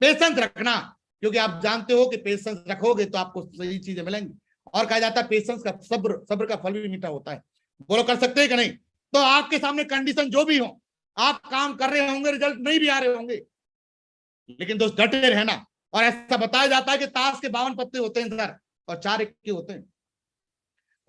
पेशेंस रखना, क्योंकि आप जानते हो कि पेशेंस रखोगे तो आपको सही चीजें मिलेंगी। और कहा जाता है पेशेंस का सब्र का फल भी मीठा होता है। बोलो कर सकते हैं कि नहीं? तो आपके सामने कंडीशन जो भी हो, आप काम कर रहे होंगे, रिजल्ट नहीं भी आ रहे होंगे, लेकिन दोस्त डटे रहना। और ऐसा बताया जाता है कि ताश के 52 पत्ते होते हैं सर, और 4 इक्के होते हैं,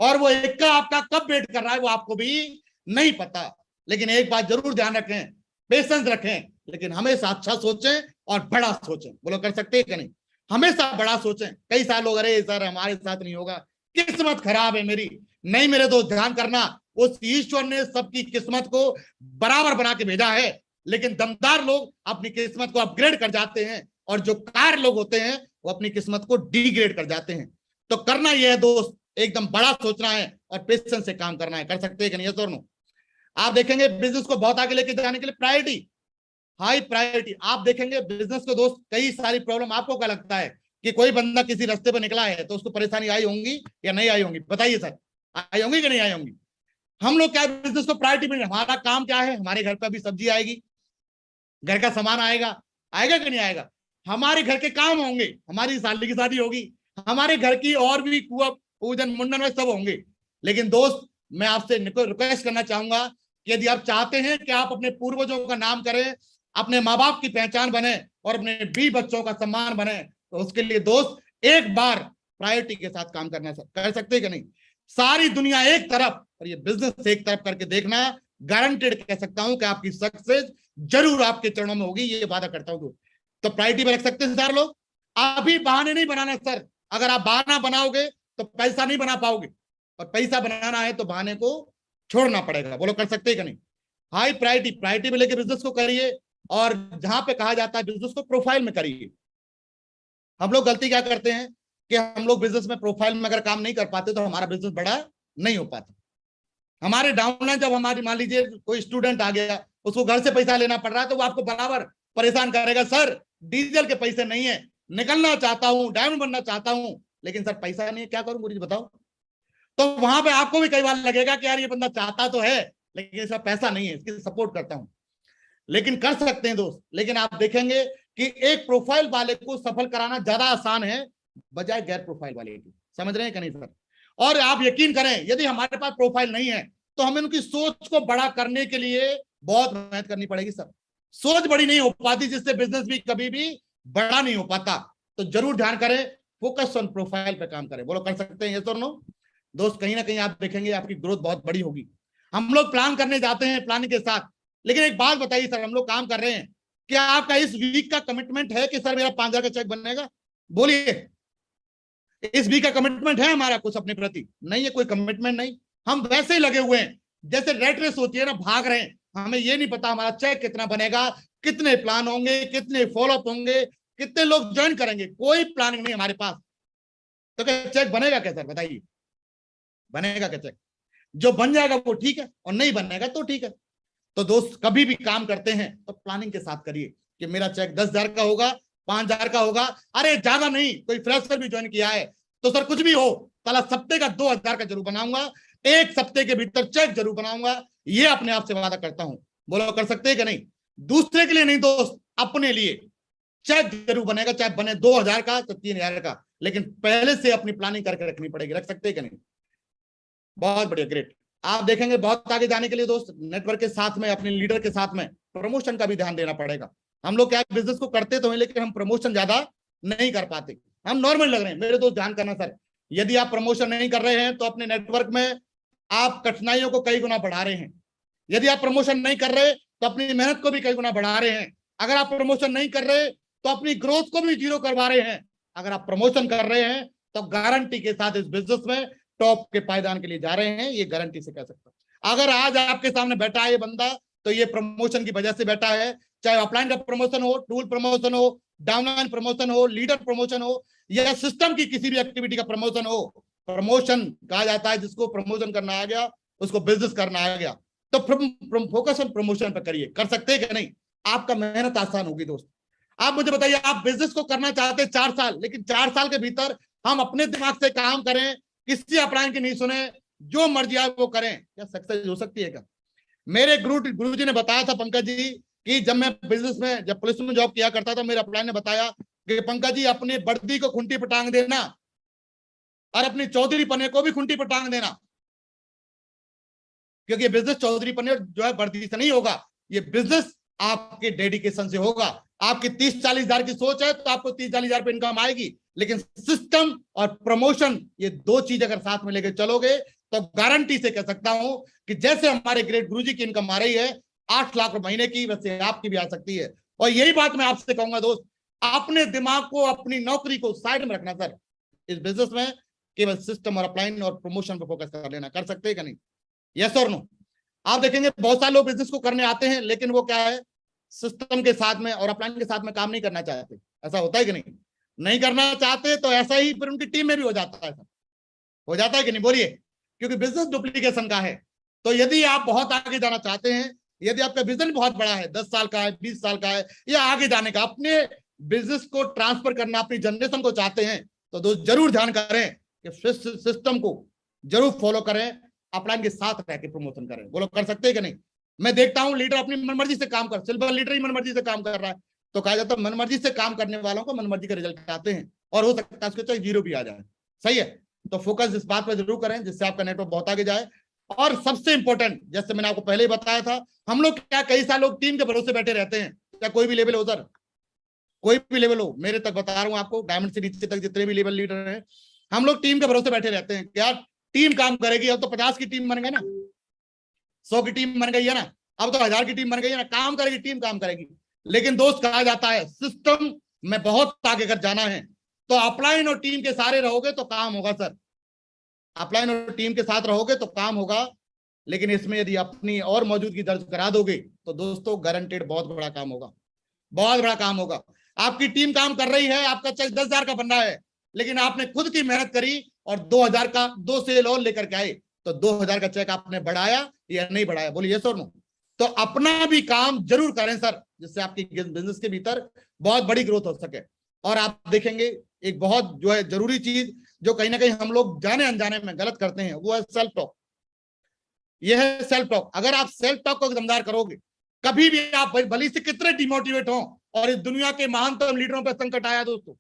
और वो इक्का आपका कब वेट कर रहा है वो आपको भी नहीं पता। लेकिन एक बात जरूर ध्यान रखें, पेशेंस रखें, लेकिन हमेशा अच्छा सोचें और बड़ा सोचें। बोलो कर सकते हैं कि नहीं? हमेशा बड़ा सोचें। कई सारे लोग अरे सर हमारे साथ नहीं होगा, किस्मत खराब है मेरी। नहीं मेरे दोस्त ध्यान करना, उस ईश्वर ने सबकी किस्मत को बराबर बना के भेजा है, लेकिन दमदार लोग अपनी किस्मत को अपग्रेड कर जाते हैं, और जो कार लोग होते हैं वो अपनी किस्मत को डिग्रेड कर जाते हैं। तो करना यह है दोस्त, एकदम बड़ा सोचना है और पेशेंस से काम करना है। कर सकते हैं कि नहीं? दोनों आप देखेंगे बिजनेस को बहुत आगे लेके जाने के लिए प्रायोरिटी, हाई प्रायोरिटी। आप देखेंगे बिजनेस को दोस्त कई सारी प्रॉब्लम, आपको क्या लगता है कि कोई बंदा किसी रास्ते पर निकला है तो उसको परेशानी आई होंगी या नहीं आई होंगी? बताइए सर, आई होंगी कि नहीं आई होंगी? हम लोग क्या बिजनेस को प्रायोरिटी में, हमारा काम क्या है, हमारे घर पर अभी सब्जी आएगी, घर का सामान आएगा, आएगा कि नहीं आएगा? हमारे घर के काम होंगे, हमारी साली की शादी होगी, हमारे घर की और भी कुआ पूजन मुंडन में सब होंगे। लेकिन दोस्त मैं आपसे रिक्वेस्ट करना चाहूंगा कि यदि आप चाहते हैं कि आप अपने पूर्वजों का नाम करें, अपने माँ बाप की पहचान बने और अपने 20 बच्चों का सम्मान बने, तो उसके लिए दोस्त एक बार प्रायोरिटी के साथ काम करना कर सकते हैं कि नहीं। सारी दुनिया एक तरफ और ये बिजनेस एक तरफ करके देखना, गारंटेड कह सकता हूं कि आपकी सक्सेस जरूर आपके चरणों में होगी, ये वादा करता हूं। तो प्रायोरिटी में रख सकते हैं सर लोग। अभी बहाने नहीं बनाना सर, अगर आप बहाना बनाओगे तो पैसा नहीं बना पाओगे, और पैसा बनाना है तो बहाने को छोड़ना पड़ेगा। बोलो कर सकते हैं कि नहीं। हाई प्रायोरिटी में लेके बिजनेस को करिए, और जहां पे कहा जाता है बिजनेस को प्रोफाइल में करिए। हम लोग गलती क्या करते हैं कि हम लोग बिजनेस में प्रोफाइल में अगर काम नहीं कर पाते तो हमारा बिजनेस बड़ा नहीं हो पाता। हमारे डाउनलाइन जब हमारी मान लीजिए कोई स्टूडेंट आ गया, उसको घर से पैसा लेना पड़ रहा है, तो वो आपको बराबर परेशान करेगा, सर डीजल के पैसे नहीं है, निकलना चाहता हूं, डायमंड बनना चाहता हूं, लेकिन सर पैसा नहीं है, क्या करूं मुझे बताओ। तो वहां पे आपको भी कई बार लगेगा कि यार ये बंदा चाहता तो है लेकिन इसका पैसा नहीं है, इसकी सपोर्ट करता हूं। लेकिन कर सकते हैं दोस्त, लेकिन आप देखेंगे कि एक प्रोफाइल वाले को सफल कराना ज्यादा आसान है बजाय गैर प्रोफाइल वाले की। समझ रहे हैं कि नहीं सर। और आप यकीन करें, यदि हमारे पास प्रोफाइल नहीं है तो हमें उनकी सोच को बड़ा करने के लिए बहुत मेहनत करनी पड़ेगी सर। सोच बड़ी नहीं हो पाती, जिससे बिजनेस भी कभी भी बड़ा नहीं हो पाता। तो जरूर ध्यान करें, फोकस ऑन प्रोफाइल पे काम करें। बोलो कर सकते हैं ये तो नो दोस्त। कहीं ना कहीं आप देखेंगे आपकी ग्रोथ बहुत बड़ी होगी। हम लोग प्लान करने जाते हैं प्लानिंग के साथ, लेकिन एक बात बताइए सर, हम लोग काम कर रहे हैं, क्या आपका इस वीक का कमिटमेंट है कि सर मेरा 5,000 का चेक बनेगा? बोलिए, इस वीक का कमिटमेंट है हमारा कुछ अपने प्रति? नहीं है, कोई कमिटमेंट नहीं। हम वैसे ही लगे हुए हैं जैसे रेट रेस होती है ना, भाग रहे हैं। हमें ये नहीं पता हमारा चेक कितना बनेगा, कितने प्लान होंगे, कितने फॉलोअप होंगे, कितने लोग ज्वाइन करेंगे, कोई प्लानिंग नहीं हमारे पास। तो क्या चेक बनेगा क्या सर, बताइए, बनेगा क्या चेक? जो बन जाएगा वो ठीक है, और नहीं बनेगा तो ठीक है। तो दोस्त कभी भी काम करते हैं तो प्लानिंग के साथ करिए कि मेरा चेक 10,000 का होगा, 5,000 का होगा। अरे ज्यादा नहीं, कोई फ्रेशर भी ज्वाइन किया है तो सर कुछ भी हो, साला सप्ते का 2,000 का जरूर बनाऊंगा, एक सप्ते के भीतर चेक जरूर बनाऊंगा, ये अपने आप से वादा करता हूं। बोलो कर सकते हैं कि नहीं। दूसरे के लिए नहीं दोस्त, अपने लिए चेक जरूर बनेगा, चाहे बने 2,000 का तो 3,000 का, लेकिन पहले से अपनी प्लानिंग करके रखनी पड़ेगी। रख सकते हैं कि नहीं। बहुत बढ़िया, ग्रेट। आप देखेंगे बहुत आगे जाने के लिए दोस्त, नेटवर्क के साथ में, अपने लीडर के साथ में प्रमोशन का भी ध्यान देना पड़ेगा। हम लोग क्या बिजनेस को करते तो हैं, लेकिन हम प्रमोशन ज्यादा नहीं कर पाते, हम नॉर्मल लग रहे हैं। मेरे दोस्त ध्यान करना सर, यदि आप प्रमोशन नहीं कर रहे हैं तो अपने नेटवर्क में आप कठिनाइयों को कई गुना बढ़ा रहे हैं। यदि आप प्रमोशन नहीं कर रहे तो अपनी मेहनत को भी कई गुना बढ़ा रहे हैं। अगर आप प्रमोशन नहीं कर रहे तो अपनी ग्रोथ को भी जीरो करवा रहे हैं। अगर आप प्रमोशन कर रहे हैं तो गारंटी के साथ इस बिजनेस में टॉप के पायदान के लिए जा रहे हैं, ये गारंटी से कह सकता हूं। अगर आज आपके सामने बैठा है ये बंदा, तो ये प्रमोशन की वजह से बैठा है। चाहे ऑफलाइन का प्रमोशन हो, टूल प्रमोशन हो, डाउनलाइन प्रमोशन हो, लीडर प्रमोशन हो, या सिस्टम की किसी भी एक्टिविटी का प्रमोशन हो। प्रमोशन कहा जाता है जिसको प्रमोशन करना आ गया, उसको बिजनेस करना आ गया। तो फोकस ऑन प्रमोशन पर करिए। कर सकते हैं कि नहीं। आपका मेहनत आसान होगी दोस्त। आप मुझे बताइए, आप बिजनेस को करना चाहते हैं 4 साल, लेकिन 4 साल के भीतर हम अपने दिमाग से काम करें, किसी अपलाइन की नहीं सुने, जो मर्जी आए वो करें, क्या सक्सेस हो सकती है क्या? मेरे गुरुजी ने बताया था पंकज जी कि जब मैं बिजनेस में, जब पुलिस में जॉब किया करता था, मेरे अपलाइन ने बताया कि पंकज जी अपनी वर्दी को खुंटी पर टांग देना और अपनी चौधरी पन्ने को भी खुंटी पर टांग देना, क्योंकि ये बिजनेस चौधरी पन्ने जो है वर्दी से नहीं होगा, ये बिजनेस आपके डेडिकेशन से होगा। आपकी 30-40 हजार की सोच है तो आपको 30-40 हजार पे इनकम आएगी, लेकिन सिस्टम और प्रमोशन, ये 2 चीज अगर साथ में लेकर चलोगे तो गारंटी से कह सकता हूं कि जैसे हमारे ग्रेट गुरुजी की इनकम आ रही है 8 लाख महीने की, वैसे आपकी भी आ सकती है। और यही बात मैं आपसे कहूंगा दोस्त, अपने दिमाग को, अपनी नौकरी को साइड में रखना सर। इस बिजनेस में केवल सिस्टम और अपलाइन और प्रमोशन पर फोकस कर लेना। कर सकते हैं कि नहीं। यस और नो। आप देखेंगे बहुत सारे लोग बिजनेस को करने आते हैं, लेकिन वो क्या है, सिस्टम के साथ में और अपलाइन के साथ में काम नहीं करना चाहते। ऐसा होता है कि नहीं। नहीं करना चाहते तो ऐसा ही फिर उनकी टीम में भी हो जाता है। हो जाता है कि नहीं, बोलिए। क्योंकि बिजनेस डुप्लीकेशन का है। तो यदि आप बहुत आगे जाना चाहते हैं, यदि आपका विजन बहुत बड़ा है, 10 साल का है, 20 साल का है, या आगे जाने का, अपने बिजनेस को ट्रांसफर करना, अपनी जनरेशन को चाहते हैं, तो दोस्त जरूर ध्यान करें कि सिस्टम को जरूर फॉलो करें, अपलाइन के साथ रह के प्रमोशन करें। बोलो कर सकते हैं कि नहीं। मैं देखता हूं लीडर अपनी मनमर्जी से काम कर, सिल्वर लीडर ही मनमर्जी से काम कर रहा है, तो कहा जाता है मनमर्जी से काम करने वालों को मनमर्जी के रिजल्ट आते हैं, और हो सकता है उसके चाहे 0 भी आ जाए। सही है। तो फोकस इस बात पर जरूर करें जिससे आपका नेटवर्क बहुत आगे जाए। और सबसे इंपॉर्टेंट, जैसे मैंने आपको पहले ही बताया था, हम लोग क्या कई साल लोग टीम के भरोसे बैठे रहते हैं, या कोई भी लेवल हो सर, कोई भी लेवल हो, मेरे तक बता रहा हूं आपको, डायमंड से नीचे तक जितने भी लेवल लीडर हैं, हम लोग टीम के भरोसे बैठे रहते हैं। क्या टीम काम करेगी? अब तो 50 की टीम बन गई ना, 100 की टीम बन गई है ना, अब तो 1000 की टीम बन गई है ना, काम करेगी, टीम काम करेगी। लेकिन दोस्त कहा जाता है सिस्टम में बहुत आगे अगर जाना है तो अपलाइन और टीम के सारे रहोगे तो काम होगा सर, अपलाइन और टीम के साथ रहोगे तो काम होगा। लेकिन इसमें यदि अपनी और मौजूदगी दर्ज करा दोगे तो दोस्तों गारंटेड बहुत बड़ा काम होगा, बहुत बड़ा काम होगा। आपकी टीम काम कर रही है, आपका चेक 10,000 का बन रहा है, लेकिन आपने खुद की मेहनत करी और 2,000 का 2 सेल और लेकर के आए, तो 2,000 का चेक आपने बढ़ाया या नहीं बढ़ाया? बोलिए यस और नो। तो अपना भी काम जरूर करें सर, जिससे आपकी बिजनेस के भीतर बहुत बड़ी ग्रोथ हो सके। और आप देखेंगे एक बहुत जो है जरूरी चीज जो कहीं ना कहीं हम लोग जाने अनजाने में गलत करते हैं, वो है सेल्फ टॉक। यह है सेल्फ टॉक। अगर आप सेल्फ टॉक को दमदार करोगे, कभी भी आप भली से कितने डिमोटिवेट हो, और इस दुनिया के महानतम लीडरों पर संकट आया दोस्तों,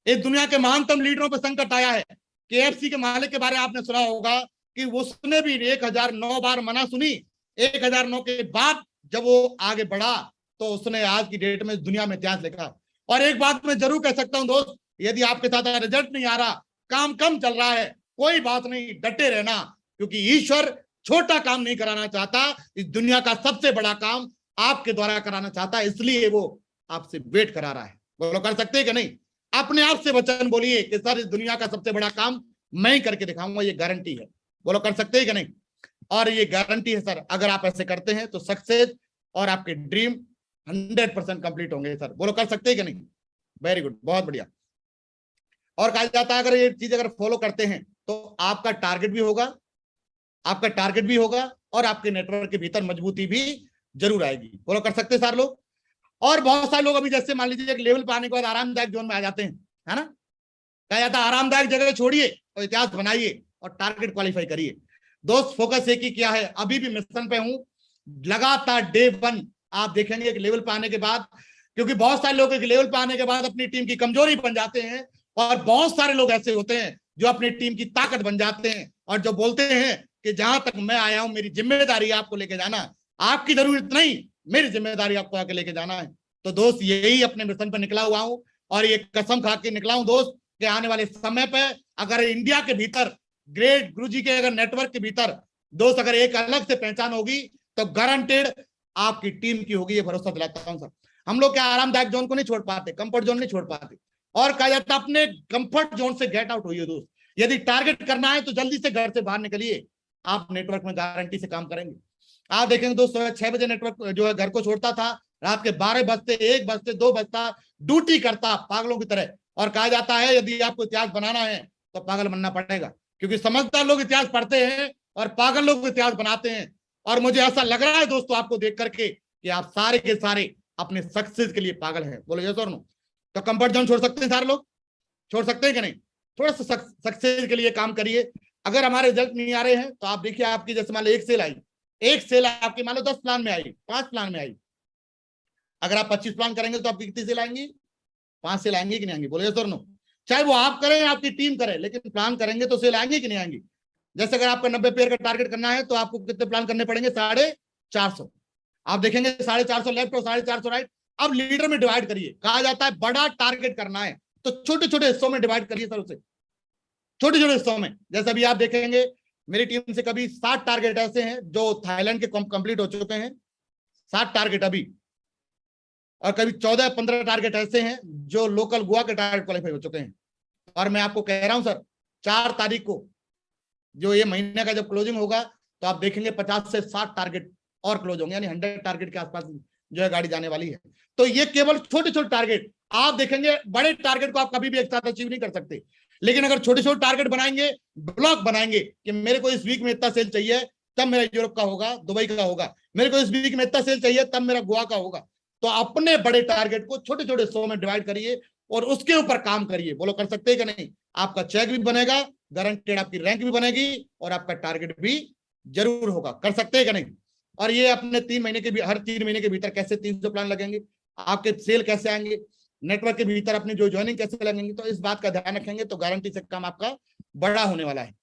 इस दुनिया के महानतम लीडरों पर संकट आया है। KFC के मालिक के बारे में आपने सुना होगा कि उसने भी 1009 बार मना सुनी, 1009 के बाद जब वो आगे बढ़ा तो उसने आज की डेट में दुनिया में इतिहास लिखा। और एक बात मैं जरूर कह सकता हूं दोस्त, यदि आपके साथ रिजल्ट नहीं आ रहा, काम कम चल रहा है, कोई बात नहीं, डटे रहना, क्योंकि ईश्वर छोटा काम नहीं कराना चाहता, इस दुनिया का सबसे बड़ा काम आपके द्वारा कराना चाहता है, इसलिए वो आपसे वेट करा रहा है। बोलो कर सकते हैं कि नहीं? अपने आप से वचन बोलिए कि सर इस दुनिया का सबसे बड़ा काम मैं ही करके दिखाऊंगा, ये गारंटी है। बोलो कर सकते हैं कि नहीं? और ये गारंटी है सर, अगर आप ऐसे करते हैं तो सक्सेस और आपके ड्रीम 100% कंप्लीट होंगे सर। बोलो कर सकते हैं कि नहीं? वेरी गुड, बहुत बढ़िया। और कहा जाता है अगर ये चीज अगर फॉलो करते हैं तो आपका टारगेट भी होगा, आपका टारगेट भी होगा, और आपके नेटवर्क के भीतर मजबूती भी जरूर आएगी। बोलो कर सकते हैं सारे लोग। और बहुत सारे लोग अभी जैसे मान लीजिए एक लेवल पे आने के बाद आरामदायक जोन में आ जाते हैं, है ना, कहा जाता है आरामदायक जगह छोड़िए और इतिहास बनाइए और टारगेट क्वालिफाई करिए। दोस्त फोकस एक ही किया है, अभी भी मिशन पे हूं, लगातार डे 1 आप देखेंगे एक लेवल पे आने के बाद, क्योंकि बहुत सारे लोग एक लेवल पे आने के बाद अपनी टीम की कमजोरी बन जाते हैं, और बहुत सारे लोग ऐसे होते हैं जो अपनी टीम की ताकत बन जाते हैं, और जो बोलते हैं कि जहां तक मैं आया हूं मेरी जिम्मेदारी है आपको लेके जाना, आपकी जरूरत नहीं, मेरी जिम्मेदारी आपको आके लेके जाना है। तो दोस्त यही अपने मिशन पर निकला हुआ हूं, और ये कसम खा के निकला हूं दोस्त कि आने वाले समय पे अगर इंडिया के भीतर ग्रेट गुरुजी के अगर नेटवर्क के भीतर दोस्त अगर एक अलग से पहचान होगी तो गारंटेड आपकी टीम की होगी, ये भरोसा दिलाता हूं सर। हम लोग क्या आरामदायक जोन को नहीं छोड़ पाते, कंफर्ट जोन नहीं छोड़ पाते, और कहा जाता है अपने कंफर्ट जोन से गेट आउट होइए दोस्त। यदि टारगेट करना है तो जल्दी से घर से बाहर निकलिए, आप नेटवर्क में गारंटी से काम करेंगे। आप देखेंगे दोस्तों 6 बजे नेटवर्क जो है घर को छोड़ता था, रात के 12 बजते, 1 बजते, 2 बजता ड्यूटी करता पागलों की तरह। और कहा जाता है यदि आपको इतिहास बनाना है तो पागल बनना पड़ेगा, क्योंकि समझदार लोग इतिहास पढ़ते हैं और पागल लोग इतिहास बनाते हैं। और मुझे ऐसा लग रहा है दोस्तों आपको देख करके कि आप सारे के सारे अपने सक्सेस के लिए पागल हैं। बोलो यस और नो? तो कंफर्ट जोन छोड़ सकते हैं सारे लोग, छोड़ सकते हैं कि नहीं? थोड़ा सा सक्सेस के लिए काम करिए। अगर हमारे रिजल्ट नहीं आ रहे हैं तो आप देखिए आपकी जैसे मान लो एक सेल आई, एक सेल आपकी मान लो 10 प्लान में आई, 5 प्लान में आई, अगर आप 25 प्लान करेंगे तो आपकी कितनी सेल आएंगी? 5 सेल आएंगी कि नहीं आएंगी? बोलो यस और नो? चाहे वो आप करें आपकी टीम करे, लेकिन प्लान करेंगे तो सेल आएंगी कि नहीं आएंगी? जैसे अगर आपका 90 पेयर का टारगेट करना है तो आपको कितने प्लान करने पड़ेंगे? 450। आप देखेंगे 450 लेफ्ट और 450 राइट। अब लीडर में डिवाइड करिए, कहा जाता है बड़ा टारगेट करना है तो छोटे छोटे हिस्सों में डिवाइड करिए सर, उसे छोटे छोटे हिस्सों में। जैसे अभी आप देखेंगे मेरी टीम से कभी 60 टारगेट ऐसे हैं जो थाईलैंड के कंप्लीट हो चुके हैं, 60 टारगेट अभी, और कभी 14-15 टारगेट ऐसे हैं जो लोकल गोवा के टारगेट क्वालिफाई हो चुके हैं। और मैं आपको कह रहा हूं सर 4 तारीख को जो ये महीने का जब क्लोजिंग होगा तो आप देखेंगे 50 से 60 टारगेट और क्लोज होंगे, यानी 100 टारगेट के आसपास जो है गाड़ी जाने वाली है। तो ये केवल छोटे छोटे टारगेट, आप देखेंगे बड़े टारगेट को आप कभी भी एक साथ अचीव नहीं कर सकते, लेकिन अगर छोटे छोटे टारगेट बनाएंगे, ब्लॉक बनाएंगे कि मेरे को इस वीक में इतना सेल चाहिए तब मेरा यूरोप का होगा, दुबई का होगा, मेरे को इस वीक में इतना सेल चाहिए तब मेरा गोवा का होगा। तो अपने बड़े टारगेट को छोटे छोटे हिस्सों में डिवाइड करिए और उसके ऊपर काम करिए। बोलो कर सकते हैं कि नहीं? आपका चेक भी बनेगा, गारंटेड आपकी रैंक भी बनेगी और आपका टारगेट भी जरूर होगा। कर सकते हैं कि नहीं? और ये अपने 3 महीने के हर 3 महीने के भीतर कैसे 300 प्लान लगेंगे, आपके सेल कैसे आएंगे, नेटवर्क के भीतर अपनी जो ज्वाइनिंग कैसे लगेंगे, तो इस बात का ध्यान रखेंगे तो गारंटी से काम आपका बड़ा होने वाला है।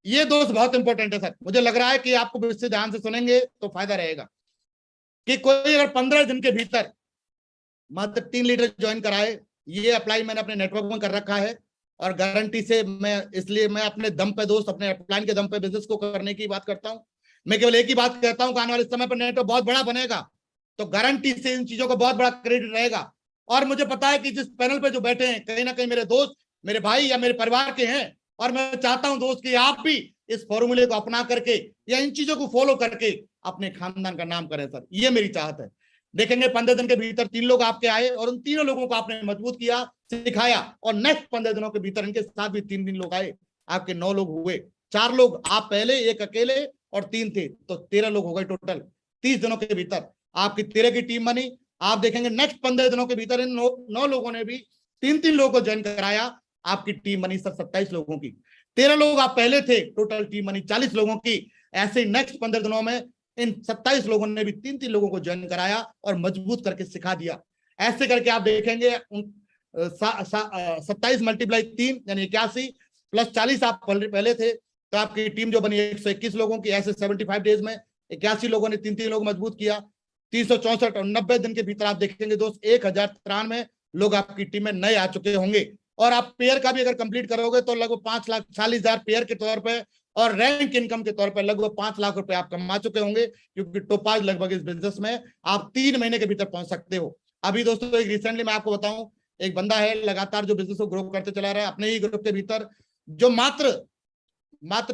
ये दोस्त बहुत इंपॉर्टेंट है सर। मुझे लग रहा है कि आपको इससे ध्यान से सुनेंगे तो फायदा रहेगा कि कोई अगर 15 दिन के भीतर मात्र 3 लीडर ज्वाइन कराए, ये अप्लाई मैंने अपने नेटवर्क में कर रखा है और गारंटी से मैं अपने दम पे दोस्त, अपने अपलाइन के दम पे बिजनेस को करने की बात करता हूं। मैं केवल एक ही बात कहता हूं कि आने वाले समय पर नेटवर्क बहुत बड़ा बनेगा, तो गारंटी से इन चीजों को बहुत बड़ा क्रेडिट रहेगा। और मुझे पता है कि जिस पैनल पे जो बैठे हैं कहीं ना कहीं मेरे दोस्त, मेरे भाई या मेरे परिवार के हैं, और मैं चाहता हूं दोस्त कि आप भी इस फॉर्मूले को अपना करके या इन चीजों को फॉलो करके अपने खानदान का नाम करें सर, ये मेरी चाहत है। देखेंगे 15 दिन के भीतर 3 लोग आपके आए और उन तीनों लोगों को आपने मजबूत किया, सिखाया, और नेक्स्ट 15 दिनों के भीतर इनके साथ भी 3 लोग आए, आपके 9 लोग हुए। 4 लोग आप पहले, 1 अकेले और 3 थे, तो 13 लोग हो गए टोटल। 30 दिनों के भीतर आपकी 13 की टीम बनी। आप देखेंगे नेक्स्ट 15 दिनों के भीतर इन 9 लोगों ने भी 3 लोगों को ज्वाइन कराया, आपकी टीम बनी सर 27 लोगों की। 13 लोग आप पहले थे, टोटल टीम बनी 40 लोगों की। ऐसे नेक्स्ट 15 दिनों में इन 27 लोगों ने भी 3 लोगों को ज्वाइन कराया और मजबूत करके सिखा दिया। ऐसे करके आप देखेंगे 27 मल्टीप्लाई 3 यानी 81 प्लस 40 आप पहले थे, तो आपकी टीम जो बनी 121 लोगों की। ऐसे 75 डेज में 81 लोगों ने 3 लोग मजबूत किया। 364 और 90 दिन के भीतर आप देखेंगे दोस्त 1093 लोग आपकी टीम में नए आ चुके होंगे। और आप पेयर का भी अगर कंप्लीट करोगे तो लगभग 5,40,000 पेयर के तौर पे और रैंक इनकम के तौर पे लगभग 5 लाख रुपए आप कमा चुके होंगे, क्योंकि टोपाज लगभग इस बिजनेस में आप 3 महीने के भीतर पहुंच सकते हो। अभी दोस्तों एक रिसेंटली मैं आपको बताऊं, एक बंदा है लगातार जो बिजनेस को ग्रो करते चला रहा है अपने ही ग्रुप के भीतर, जो मात्र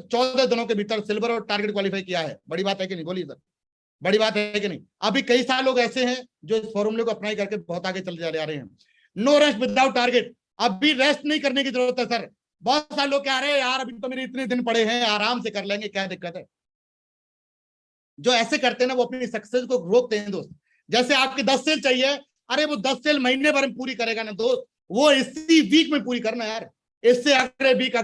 14 दिनों के भीतर सिल्वर और टारगेट क्वालिफाई किया है। बड़ी बात है कि नहीं, बोलिए सर, बड़ी बात है कि नहीं। अभी कई सारे लोग ऐसे हैं जो इस फॉर्मूले को अप्लाई करके बहुत आगे चले जा रहे हैं। नो रेस्ट विदाउट टारगेट, अभी रेस्ट नहीं करने की जरूरत है सर। बहुत सारे लोग कह रहे हैं यार अभी तो मेरे इतने दिन पड़े हैं, आराम से कर लेंगे, क्या दिक्कत है। जो ऐसे करते हैं ना वो अपनी सक्सेस को रोकते हैं दोस्त। जैसे आपके 10 सेल चाहिए, अरे वो 10 सेल महीने भर में पूरी करेगा ना दोस्त, वो इसी वीक में पूरी करना यार, इससे अगले वीक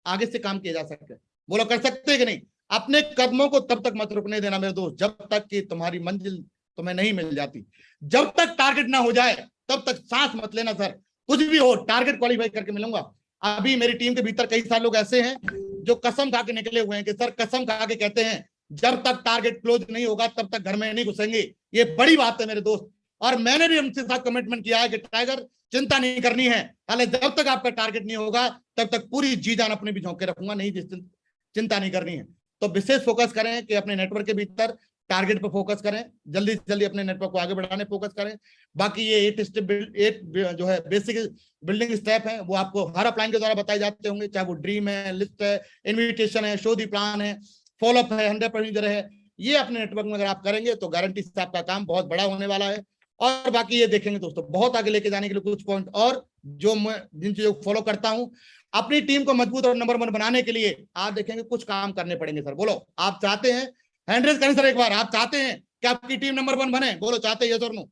आगे से काम किया जा सकता है। बोलो कर सकते हैं कि नहीं। अपने कदमों को तब तक मत रुकने देना मेरे दोस्त, जब तक कि तुम्हारी मंजिल तुम्हें नहीं मिल जाती। जब तक टारगेट ना हो जाए तब तक सांस मत लेना सर। कुछ भी हो टारगेट क्वालिफाई करके मिलूंगा। अभी मेरी टीम के भीतर कई सारे लोग ऐसे हैं जो कसम खा के निकले हुए हैं कि सर कसम खा के कहते हैं जब तक टारगेट क्लोज नहीं होगा तब तक घर में नहीं घुसेंगे। ये बड़ी बात है मेरे दोस्त, और मैंने भी उनके साथ कमिटमेंट किया है कि टाइगर चिंता नहीं करनी है, हालांकि जब तक आपका टारगेट नहीं होगा तब तक पूरी जी जान अपने भी झोंके रखूंगा, नहीं चिंता नहीं करनी है। तो विशेष फोकस करें कि अपने नेटवर्क के भीतर टारगेट पर फोकस करें, जल्दी से जल्दी अपने नेटवर्क को आगे बढ़ाने फोकस करें। बाकी ये 8 जो है बेसिक बिल्डिंग स्टेप है वो आपको हर अपलाइन के द्वारा बताए जाते होंगे, चाहे वो ड्रीम है, लिस्ट है, इन्विटेशन है, शो दी प्लान है, फॉलोअप है, 100% है। ये अपने नेटवर्क में अगर आप करेंगे तो गारंटी से आपका काम बहुत बड़ा होने वाला है। और बाकी ये देखेंगे दोस्तों, बहुत आगे लेके जाने के लिए कुछ पॉइंट और जो मैं जिन चीजों को फॉलो करता हूं अपनी टीम को मजबूत और नंबर 1 बनाने के लिए, आप देखेंगे कुछ काम करने पड़ेंगे सर। बोलो आप चाहते हैं, हैंड रेज करें सर एक बार, आप चाहते हैं कि आपकी टीम नंबर 1 बने? बोलो चाहते हैं, यस और नो।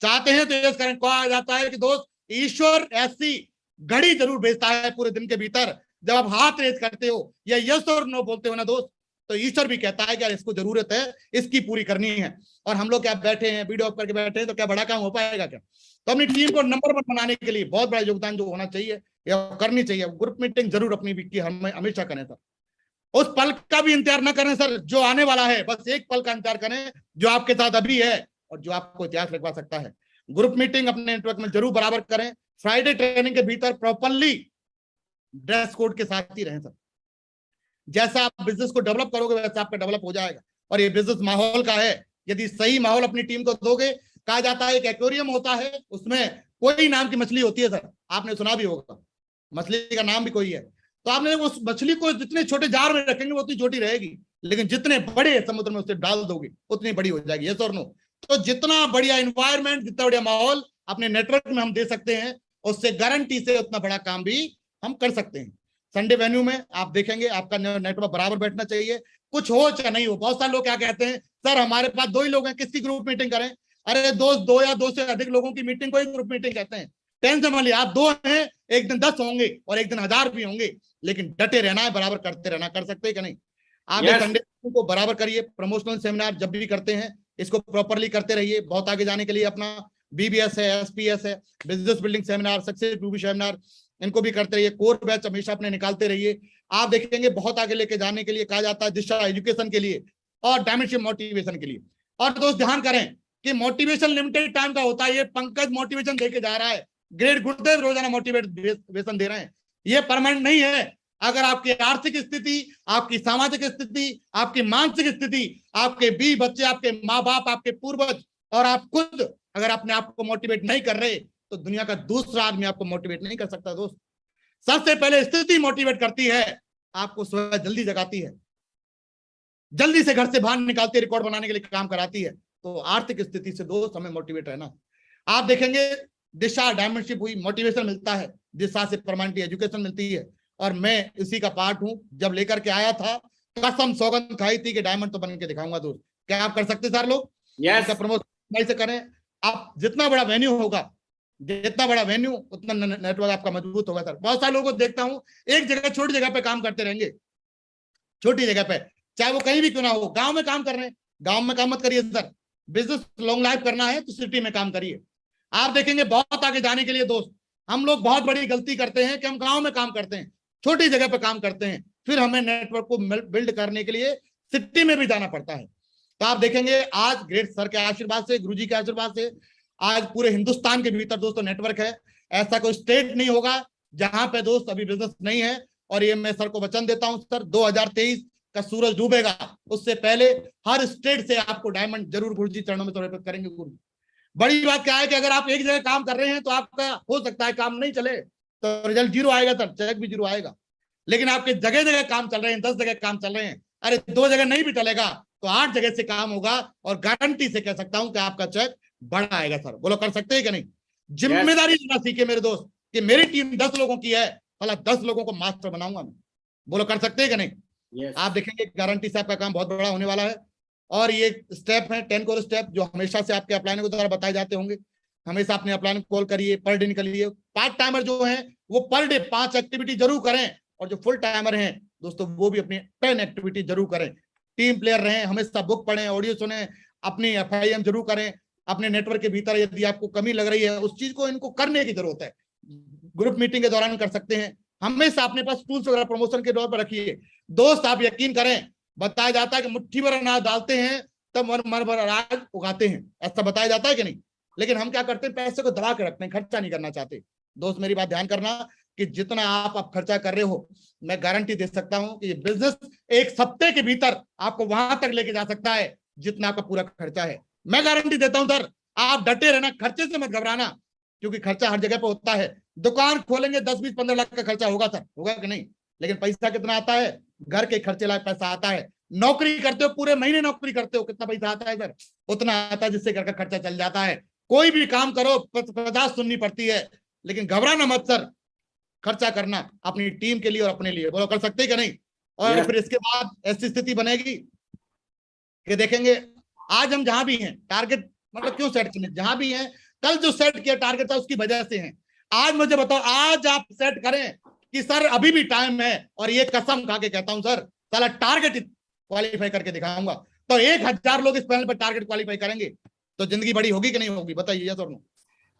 चाहते हैं तो यस करें। कहा जाता है कि दोस्त ईश्वर ऐसी घड़ी जरूर भेजता है पूरे दिन के भीतर, जब आप हाथ रेज करते हो या यस और नो बोलते हो ना दोस्त, तो ईश्वर भी कहता है कि यार इसको जरूरत है, इसकी पूरी करनी है। और हम लोग क्या बैठे हैं वीडियो ऑफ करके बैठे हैं, तो क्या बड़ा काम हो पाएगा क्या? तो अपनी टीम को नंबर 1 बनाने के लिए बहुत बड़ा योगदान जो होना चाहिए या करनी चाहिए, ग्रुप मीटिंग जरूर अपनी वीक की हमेशा करें सर। उस पल का भी इंतजार न करें सर जो आने वाला है, बस एक पल का इंतजार करें जो आपके साथ अभी है और जो आपको इतिहास लिखवा सकता है। ग्रुप मीटिंग अपने नेटवर्क में जरूर बराबर करें। फ्राइडे ट्रेनिंग के भीतर प्रॉपरली ड्रेस कोड के साथ ही रहें सर। जैसा आप बिजनेस को डेवलप करोगे वैसा आपका डेवलप हो जाएगा। और ये बिजनेस माहौल का है, यदि सही माहौल अपनी टीम को दोगे, कहा जाता है एक एक्वेरियम होता है, उसमें कोई नाम की मछली होती है सर, आपने सुना भी होगा, मछली का नाम भी कोई है। तो आपने उस मछली को जितने छोटे जार में रखेंगे वो उतनी छोटी रहेगी, लेकिन जितने बड़े समुद्र में उसे डाल दोगे उतनी बड़ी हो जाएगी, यस और नो। तो जितना बढ़िया एनवायरमेंट, जितना बढ़िया माहौल अपने नेटवर्क में हम दे सकते हैं, उससे गारंटी से उतना बड़ा काम भी हम कर सकते हैं। संडे वेन्यू में आप देखेंगे आपका नेटवर्क बराबर बैठना चाहिए, कुछ हो चाहे नहीं हो। बहुत सारे लोग क्या कहते हैं, सर हमारे पास 2 ही लोग हैं, किसकी ग्रुप मीटिंग करें? अरे दोस्त 2 या 2 से अधिक लोगों की मीटिंग को ही ग्रुप मीटिंग कहते हैं। टेंशन मत लीजिए, आप 2 हैं, एक दिन 10 होंगे और एक दिन 1000 भी होंगे, लेकिन डटे रहना है, बराबर करते रहना। कर सकते हैं कि नहीं? आप संडे को बराबर करिए। प्रमोशनल सेमिनार जब भी करते हैं इसको प्रॉपरली करते रहिए। बहुत आगे जाने के लिए अपना BBS है, SPS है, business building seminar, success seminar, इनको भी करते रहिए, कोर बैच हमेशा अपने निकालते रहिए। आप देखेंगे बहुत आगे लेके जाने के लिए कहा जाता है दिशा एजुकेशन के लिए और डायमेंशन मोटिवेशन के लिए। और दोस्त ध्यान करें कि मोटिवेशन लिमिटेड टाइम का होता है। ये पंकज मोटिवेशन देके जा रहा है, ग्रेट गुरुदेव रोजाना मोटिवेशन दे रहे हैं, ये परमानेंट नहीं है। अगर आपकी आर्थिक स्थिति, आपकी सामाजिक स्थिति, आपकी मानसिक स्थिति, आपके बीवी बच्चे, आपके माँ बाप, आपके पूर्वज और आप खुद अगर अपने आप को मोटिवेट नहीं कर रहे तो दुनिया का दूसरा आदमी आपको मोटिवेट नहीं कर सकता। दोस्त सबसे पहले स्थिति मोटिवेट करती है, आपको सुबह जल्दी जगाती है, जल्दी से घर से बाहर निकालती, रिकॉर्ड बनाने के लिए काम कराती है। तो आर्थिक स्थिति से दोस्त हमें मोटिवेट रहना। आप देखेंगे दिशा डायमंडशिप हुई, मोटिवेशन मिलता है, दिशा से परमानेंट एजुकेशन मिलती है। और मैं इसी का पार्ट हूं। जब लेकर के आया था कसम सौगंध खाई थी कि डायमंड तो बन के दिखाऊंगा। दोस्त क्या आप कर सकते सर लोग? यस प्रमोशन से करें। आप जितना बड़ा वेन्यू होगा, जितना बड़ा वेन्यू उतना नेटवर्क आपका मजबूत होगा सर। बहुत सारे लोगों को देखता हूं एक जगह छोटी जगह पे काम करते रहेंगे, छोटी जगह पे, चाहे वो कहीं भी क्यों ना हो। गांव में काम कर रहे हैं, गांव में काम मत करिए सर। बिजनेस लॉन्ग लाइफ करना है तो सिटी में काम करिए। आप देखेंगे बहुत आगे जाने के लिए दोस्त हम लोग बहुत बड़ी गलती करते हैं कि हम गांव में काम करते हैं, छोटी जगह पे काम करते हैं, फिर हमें नेटवर्क को बिल्ड करने के लिए सिटी में भी जाना पड़ता है। तो आप देखेंगे आज ग्रेट सर के आशीर्वाद से, गुरुजी के आशीर्वाद से आज पूरे हिंदुस्तान के भीतर दोस्तों नेटवर्क है। ऐसा कोई स्टेट नहीं होगा जहां पे दोस्त अभी बिजनेस नहीं है। और ये मैं सर को वचन देता हूं सर, 2023 का सूरज डूबेगा उससे पहले हर स्टेट से आपको डायमंड जरूर गुरुजी चरणों में समर्पित करेंगे। गुरु बड़ी बात क्या है कि अगर आप एक जगह काम कर रहे हैं तो आपका हो सकता है काम नहीं चले तो रिजल्ट जीरो आएगा सर, चेक भी जीरो आएगा। लेकिन आपके जगह जगह काम चल रहे हैं, 10 जगह काम चल रहे हैं, अरे 2 जगह नहीं भी चलेगा तो 8 जगह से काम होगा। और गारंटी से कह सकता हूं कि आपका चेक बड़ा आएगा सर। बोलो कर सकते हैं कि नहीं? जिम्मेदारी लेना सीखे मेरे दोस्त कि मेरी टीम 10 लोगों की है, भला 10 लोगों को मास्टर बनाऊंगा मैं। बोलो कर सकते हैं कि नहीं? आप देखेंगे गारंटी से आपका काम बहुत बड़ा होने वाला है। और ये स्टेप है 10 कोर स्टेप जो हमेशा से आपके अपलाइन को द्वारा बताए जाते होंगे। हमेशा अपने अपलाइन कॉल करिए, पर डे निकलिए। पार्ट टाइमर जो है वो पर डे 5 एक्टिविटी जरूर करें, और जो फुल टाइमर हैं दोस्तों वो भी अपनी 10 एक्टिविटी जरूर करें। टीम प्लेयर रहें, हमेशा बुक पढ़ें, ऑडियो सुने, अपनी FIM जरूर करें। अपने नेटवर्क के भीतर यदि आपको कमी लग रही है उस चीज को इनको करने की जरूरत है। ग्रुप मीटिंग के दौरान कर सकते हैं। हमेशा अपने पास टूल्स वगैरह प्रमोशन के दौर पर रखिए। दोस्त आप यकीन करें, बताया जाता है कि मुट्ठी भर अनाज डालते हैं तब मन भर अनाज उगाते हैं, ऐसा बताया जाता है कि नहीं? लेकिन हम क्या करते हैं, पैसे को दबा के रखते हैं, खर्चा नहीं करना चाहते। दोस्त मेरी बात ध्यान करना कि जितना आप खर्चा कर रहे हो, मैं गारंटी दे सकता हूं कि ये बिजनेस एक हफ्ते के भीतर आपको वहां तक लेके जा सकता है जितना आपका पूरा खर्चा है। मैं गारंटी देता हूं सर, आप डटे रहना, खर्चे से मत घबराना, क्योंकि खर्चा हर जगह पे होता है। दुकान खोलेंगे 10, 20, 15 लाख का खर्चा होगा सर, होगा कि नहीं? लेकिन पैसा कितना आता है? घर के खर्चे लायक पैसा आता है। नौकरी करते हो, पूरे महीने नौकरी करते हो, कितना पैसा आता है सर? उतना आता है जिससे घर का खर्चा चल जाता है। कोई भी काम करो 50 सुननी पड़ती है, लेकिन घबराना मत सर, खर्चा करना अपनी टीम के लिए और अपने लिए। बोलो कर सकते हैं कि नहीं? और फिर इसके बाद ऐसी स्थिति बनेगी कि देखेंगे आज हम जहां भी हैं, टारगेट मतलब क्यों सेट किए, जहां भी हैं कल जो सेट किया टारगेट था उसकी वजह से हैं। आज मुझे बताओ, आज आप सेट करें कि सर अभी भी टाइम है, और ये कसम खा के कहता हूं सर, साला टारगेट क्वालिफाई करके दिखाऊंगा, तो 1000 लोग इस पैनल पर टारगेट क्वालिफाई करेंगे तो जिंदगी बड़ी होगी कि नहीं होगी? बताइए, यस और नो?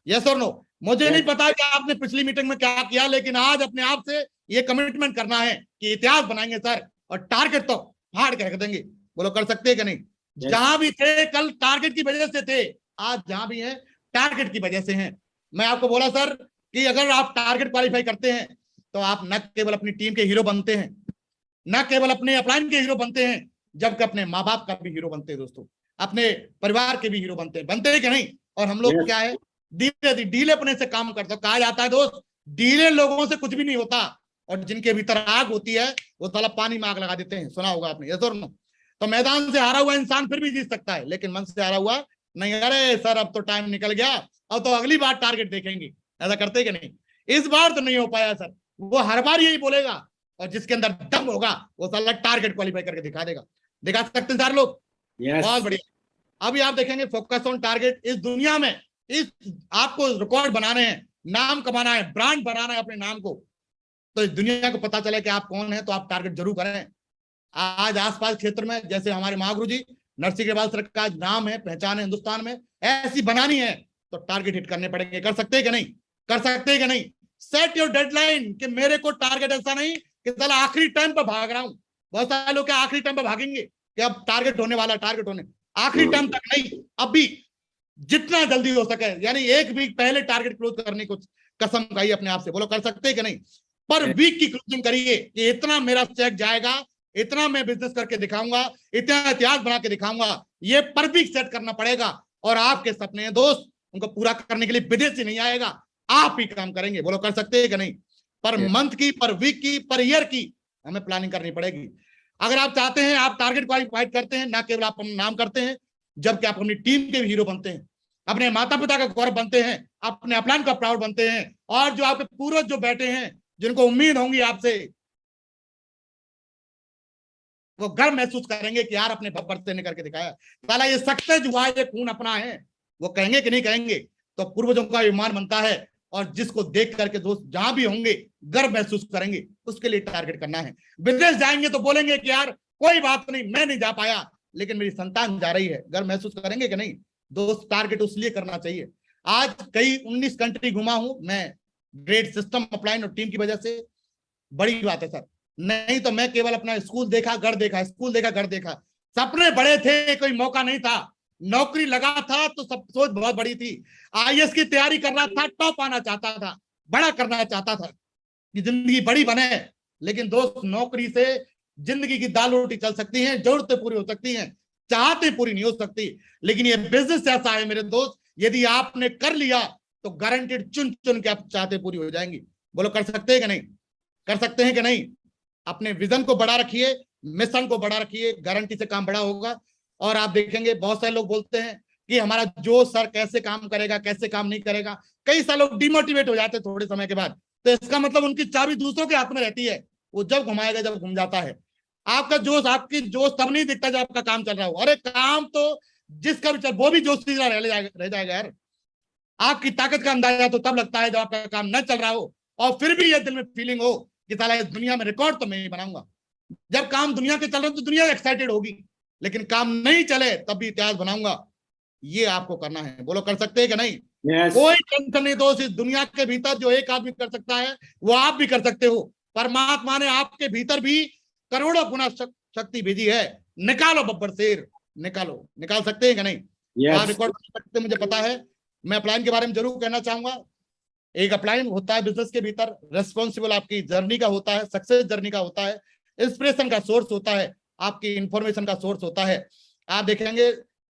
यस और नो? मुझे नहीं पता कि आपने पिछली मीटिंग में क्या किया, लेकिन आज अपने आप से ये कमिटमेंट करना है कि इतिहास बनाएंगे सर, और टारगेट तो फाड़ के रख देंगे। बोलो कर सकते हैं कि नहीं? जहां भी थे कल टारगेट की वजह से थे, आज जहां भी हैं टारगेट की वजह से हैं। मैं आपको बोला सर कि अगर आप टारगेट क्वालिफाई करते हैं तो आप न केवल अपनी टीम के हीरो बनते हैं, न केवल अपने अपलाइन के हीरो बनते हैं, जबकि अपने माँ बाप का भी हीरो बनते हैं दोस्तों, अपने परिवार के भी हीरो बनते हैं कि नहीं? और हम लोग क्या है, डीले अपने से काम करते हो। कहा जाता है दोस्त, डीले लोगों से कुछ भी नहीं होता, और जिनके भीतर आग होती है वो साला पानी में आग लगा देते हैं। सुना होगा आपने, यस और नो? तो मैदान से हारा हुआ इंसान फिर भी जीत सकता है, लेकिन मन से हारा हुआ नहीं। अरे सर अब तो टाइम निकल गया, अब तो अगली बार टारगेट देखेंगे, ऐसा करते कि नहीं? इस बार तो नहीं हो पाया सर, वो हर बार यही बोलेगा, और जिसके अंदर दम होगा वो साला टारगेट क्वालिफाई करके दिखा देगा। दिखा सकते हैं सर लोग? बहुत बढ़िया। अभी आप देखेंगे फोकस ऑन टारगेट। इस दुनिया में इस आपको रिकॉर्ड बनाने हैं, नाम कमाना है, ब्रांड बनाना है अपने नाम को, तो इस दुनिया को पता चले कि आप कौन है, तो आप टारगेट जरूर करें। आज आसपास क्षेत्र में जैसे हमारे महागुरु जी नरसिंह अग्रवाल सर का नाम है, पहचान है हिंदुस्तान में, ऐसी बनानी है तो टारगेट हिट करने पड़ेंगे। कर सकते हैं कि नहीं? कर सकते हैं कि नहीं? सेट योर डेडलाइन कि मेरे को टारगेट ऐसा नहीं कि साला आखिरी टाइम पर भाग रहा हूं। बहुत सारे लोग क्या आखिरी टाइम पर भागेंगे कि अब टारगेट होने वाला, टारगेट होने, आखिरी टाइम तक नहीं, अभी जितना जल्दी हो सके, यानी एक वीक पहले टारगेट क्लोज करने को कसम खाई अपने आप से। बोलो कर सकते हैं कि नहीं? पर वीक की क्लोजिंग करिए कि इतना मेरा चेक जाएगा, इतना मैं बिजनेस करके दिखाऊंगा, इतना इतिहास बना के दिखाऊंगा। ये पर वीक सेट करना पड़ेगा। और आपके सपने हैं दोस्त, उनको पूरा करने के लिए विदेशी नहीं आएगा, आप ही काम करेंगे। बोलो कर सकते हैं कि नहीं? पर मंथ की, पर वीक की, पर ईयर की हमें प्लानिंग करनी पड़ेगी। अगर आप चाहते हैं, आप टारगेट क्वालिफाइड करते हैं, ना केवल आप नाम करते हैं, जबकि आप अपनी टीम के भी हीरो बनते हैं, अपने माता पिता का गौरव बनते हैं, अपने अपलाइन का प्राउड बनते हैं, और जो आपके पूर्वज जो बैठे हैं, जिनको उम्मीद होंगी आपसे, वो गर्व महसूस करेंगे कि यार अपने बब्बर ने करके दिखाया, साला ये सक्सेस हुआ, ये खून अपना है। वो कहेंगे कि नहीं कहेंगे? तो पूर्वजों का ईमान बनता है, और जिसको देख करके दोस्त जहां भी होंगे गर्व महसूस करेंगे, उसके लिए टारगेट करना है। विदेश जाएंगे तो बोलेंगे कि यार कोई बात नहीं, मैं नहीं जा पाया, लेकिन मेरी संतान जा रही है, गर्व महसूस करेंगे कि नहीं? दोस्त टारगेट उसलिए करना चाहिए। आज कई 19 कंट्री घुमा हूं मैं, ग्रेट सिस्टम अपलाइन और टीम की वजह से। बड़ी बात है सर, नहीं तो मैं केवल अपना स्कूल देखा, घर देखा, स्कूल देखा, घर देखा, सपने बड़े थे, कोई मौका नहीं था, नौकरी लगा था तो सब सोच बहुत बड़ी थी, आईएएस की तैयारी कर रहा था, टॉप आना चाहता था, बड़ा करना चाहता था कि जिंदगी बड़ी बने। लेकिन दोस्त, नौकरी से जिंदगी की दाल रोटी चल सकती है, जरूरतें पूरी हो सकती हैं, चाहते पूरी नहीं हो सकती। लेकिन ये बिजनेस ऐसा है मेरे दोस्त, यदि आपने कर लिया तो गारंटेड चुन चुन के आप चाहते पूरी हो जाएंगी। बोलो कर सकते हैं कि नहीं? कर सकते हैं कि नहीं? अपने विजन को बड़ा रखिए, मिशन को बड़ा रखिए, गारंटी से काम बड़ा होगा। और आप देखेंगे बहुत सारे लोग बोलते हैं कि हमारा जो सर कैसे काम करेगा, कैसे काम नहीं करेगा। कई सारे लोग डिमोटिवेट हो जाते हैं थोड़े समय के बाद, तो इसका मतलब उनकी चाबी दूसरों के हाथ में रहती है, वो जब घुमाएगा, जब घूम जाता है। आपका जोश, आपकी जोश तब नहीं दिखता जब आपका काम चल रहा हो। अरे काम तो जिसका भी चल, वो भी जोश रह जाएगा यार। आपकी ताकत का अंदाजा तो तब लगता है जब आपका काम न चल रहा हो, और फिर भी ये दिल में फीलिंग हो कि साला इस दुनिया में रिकॉर्ड तो मैं ही बनाऊंगा। जब काम दुनिया के चल रहे तो दुनिया एक्साइटेड होगी, लेकिन काम नहीं चले तब भी इतिहास बनाऊंगा। ये आपको करना है। बोलो कर सकते हैं कि नहीं? कोई टेंशन नहीं दोस्त, इस दुनिया के भीतर जो एक आदमी कर सकता है वो आप भी कर सकते हो। परमात्मा ने आपके भीतर भी करोड़ों गुना शक्ति भेजी है। निकालो बब्बर शेर, निकालो। निकाल सकते हैं कि नहीं? आप रिकॉर्ड कर सकते, मुझे पता है। मैं अपलाइन के बारे में जरूर कहना चाहूंगा। एक अपलाइन होता है बिजनेस के भीतर, रेस्पॉन्सिबल आपकी जर्नी का होता है, सक्सेस जर्नी का होता है, इंस्पिरेशन का सोर्स होता है, आपकी इंफॉर्मेशन का सोर्स होता है। आप देखेंगे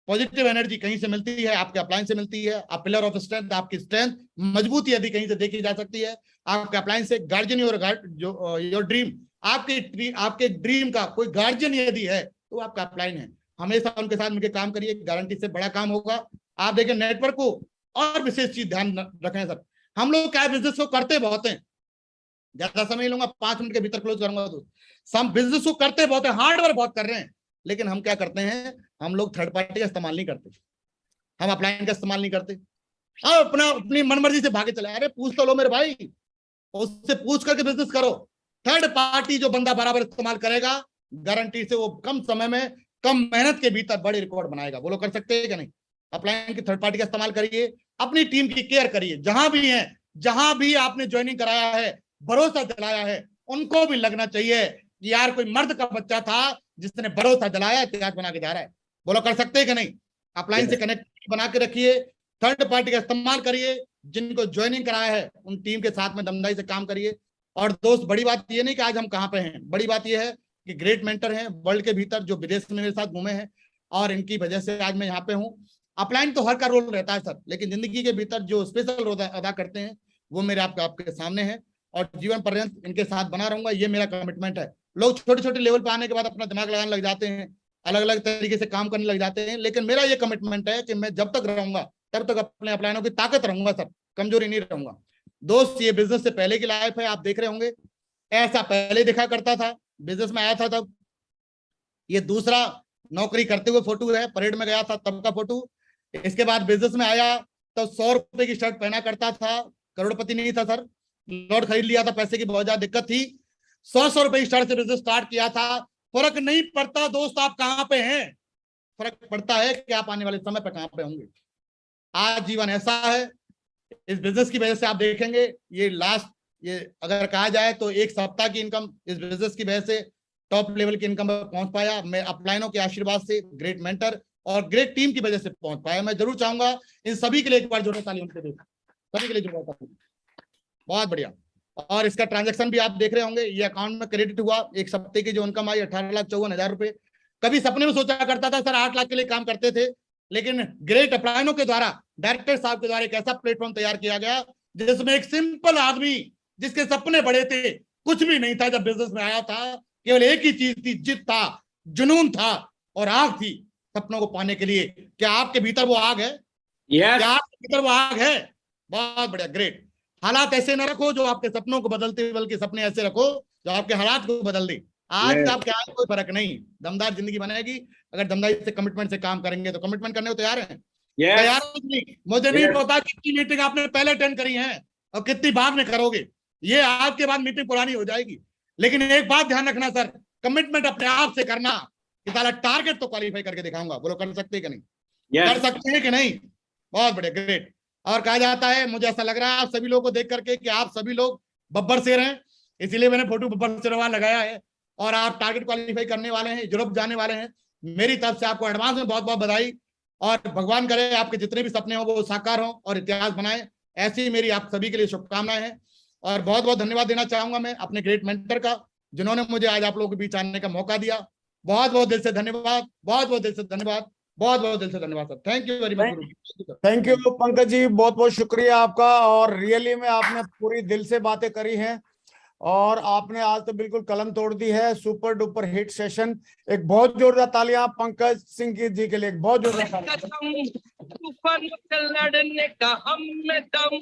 पॉजिटिव एनर्जी कहीं से मिलती है, आपके अपलाइन से मिलती है। आप पिलर ऑफ स्ट्रेंथ, आपकी स्ट्रेंथ, मजबूती यदि कहीं से देखी जा सकती है, आपके अपलाइन से। गार्जियन योर ड्रीम, आपके ड्रीम का कोई गार्जियन यदि है तो आपका अपलाइन है। हमेशा उनके साथ मिलकर काम करिए, गारंटी से बड़ा काम होगा। आप देखें नेटवर्क को और विशेष चीज ध्यान रखें सर। हम लोग क्या बिजनेस को करते बहुत हैं, ज्यादा समय लूंगा, 5 मिनट के भीतर क्लोज करूंगा। तो हम बिजनेस को करते बहुत है, हार्डवर्क बहुत कर रहे हैं, लेकिन हम क्या करते हैं, हम लोग थर्ड पार्टी का इस्तेमाल नहीं करते, हम अपलाइन का इस्तेमाल नहीं करते। अब अपनी मनमर्जी से भागे चले। अरे पूछ तो लो मेरे भाई, उससे पूछ करके बिजनेस करो। थर्ड पार्टी जो बंदा बराबर इस्तेमाल करेगा, गारंटी से वो कम समय में, कम मेहनत के भीतर बड़े रिकॉर्ड बनाएगा। बोलो कर सकते हैं कि नहीं? अपलाइन की थर्ड पार्टी का इस्तेमाल करिए, अपनी टीम की केयर करिए। जहां भी है, जहां भी आपने ज्वाइनिंग कराया है, भरोसा दिलाया है, उनको भी लगना चाहिए कि यार कोई मर्द का बच्चा था जिसने भरोसा दिलाया, इतिहास बना के जा रहा है। बोलो कर सकते हैं कि नहीं? अपलाइन से कनेक्ट बना के रखिए, थर्ड पार्टी का इस्तेमाल करिए, जिनको ज्वाइनिंग कराया है उन टीम के साथ में दमदाई से काम करिए। और दोस्त, बड़ी बात ये नहीं कि आज हम कहाँ पे हैं, बड़ी बात ये है कि ग्रेट मेंटर हैं वर्ल्ड के भीतर, जो विदेश में मेरे साथ घूमे हैं, और इनकी वजह से आज मैं यहाँ पे हूँ। अपलाइन तो हर का रोल रहता है सर, लेकिन जिंदगी के भीतर जो स्पेशल रोल अदा करते हैं वो मेरे आपके सामने है, और जीवन पर्यंत इनके साथ बना रहूंगा, ये मेरा कमिटमेंट है। लोग छोटे छोटे लेवल पे आने के बाद अपना दिमाग लगाने लग जाते हैं, अलग अलग तरीके से काम करने लग जाते हैं, लेकिन मेरा ये कमिटमेंट है कि मैं जब तक रहूंगा तब तक अपने अपलाइनों की ताकत रहूंगा सर, कमजोरी नहीं रहूंगा। दोस्त, ये बिजनेस से पहले की लाइफ है, आप देख रहे होंगे, ऐसा पहले दिखा करता था। बिजनेस में आया था तब, ये दूसरा नौकरी करते हुए फोटो है, परेड में गया था तब का फोटो। इसके बाद बिजनेस में आया तो 100 रुपए की शर्ट पहना करता था, करोड़पति नहीं था सर, लॉट खरीद लिया था, पैसे की बहुत ज्यादा दिक्कत थी, 100 रुपए की शर्ट से बिजनेस स्टार्ट किया था। फर्क नहीं पड़ता दोस्त आप कहां पे हैं, फर्क पड़ता है कि आप आने वाले समय पे कहां पे होंगे। आज जीवन ऐसा है, इस बिजनेस की वजह से आप देखेंगे ये लास्ट ये अगर कहा जाए तो एक सप्ताह की इनकम इस बिजनेस की वजह से टॉप लेवल की इनकम पर पहुंच पाया। मैं अपलाइनों के आशीर्वाद से, ग्रेट मेंटर और ग्रेट टीम की वजह से पहुंच पाया। मैं जरूर चाहूंगा इन सभी के लिए एक बार जोरदार ताली उनके लिए, सभी के लिए जोरदार ताली। बहुत बढ़िया। और इसका ट्रांजैक्शन भी आप देख रहे होंगे, ये अकाउंट में क्रेडिट हुआ। एक सप्ते की जो इनकम आई 18,54,000 रुपए। कभी सपने में सोचा करता था सर 8 लाख के लिए काम करते थे, लेकिन ग्रेट अपलाइनों के द्वारा, डायरेक्टर साहब के द्वारा एक ऐसा प्लेटफॉर्म तैयार किया गया जिसमें एक सिंपल आदमी जिसके सपने बड़े थे, कुछ भी नहीं था, जब बिजनेस में आया था केवल एक ही चीज थी, जिद था, जुनून था और आग थी सपनों को पाने के लिए। क्या आपके भीतर वो आग है? क्या आपके भीतर वो आग है? बहुत बढ़िया, ग्रेट। हालात ऐसे न रखो जो आपके सपनों को बदलते, बल्कि सपने ऐसे रखो जो आपके हालात को बदल दे। आज आप क्या, कोई फर्क नहीं, दमदार जिंदगी बनेगी अगर दमदारी से, कमिटमेंट से काम करेंगे। तो कमिटमेंट करने को तैयार हैं? तैयार नहीं? मुझे नहीं पता कितनी मीटिंग आपने पहले अटेंड करी है और कितनी बाद में करोगे। ये आज के बाद मीटिंग पुरानी हो जाएगी, लेकिन एक बात ध्यान रखना सर, कमिटमेंट अपने आप से करना कि साला टारगेट तो क्वालिफाई करके दिखाऊंगा। बोलो कर सकते हैं कि नहीं? कर सकते हैं कि नहीं? बहुत बढ़िया, ग्रेट। और कहा जाता है, मुझे ऐसा लग रहा है आप सभी लोगों को देख करके कि आप सभी लोग बब्बर शेर हैं, इसीलिए मैंने फोटो बब्बर शेर वाला लगाया है। और आप टारगेट क्वालिफाई करने वाले हैं, यूरोप जाने वाले हैं। मेरी तरफ से आपको एडवांस में बहुत बहुत बधाई, और भगवान करे आपके जितने भी सपने हो वो साकार हो और इतिहास बनाए। ऐसी मेरी आप सभी के लिए शुभकामनाएं हैं। और बहुत बहुत धन्यवाद देना चाहूंगा मैं अपने ग्रेट मेंटर का, जिन्होंने मुझे आज आप लोगों के बीच आने का मौका दिया। बहुत बहुत दिल से धन्यवाद, बहुत बहुत दिल से धन्यवाद, बहुत बहुत दिल से धन्यवाद sir. Thank you very much. Thank you Pankaj ji, बहुत बहुत शुक्रिया आपका। और रियली में आपने पूरी दिल से बातें करी हैं और आपने आज तो बिल्कुल कलम तोड़ दी है। Super duper hit session. एक बहुत जोरदार तालियां पंकज सिंह जी के लिए, एक बहुत जोरदार तालियां। तूफान से लड़ने का हम में दम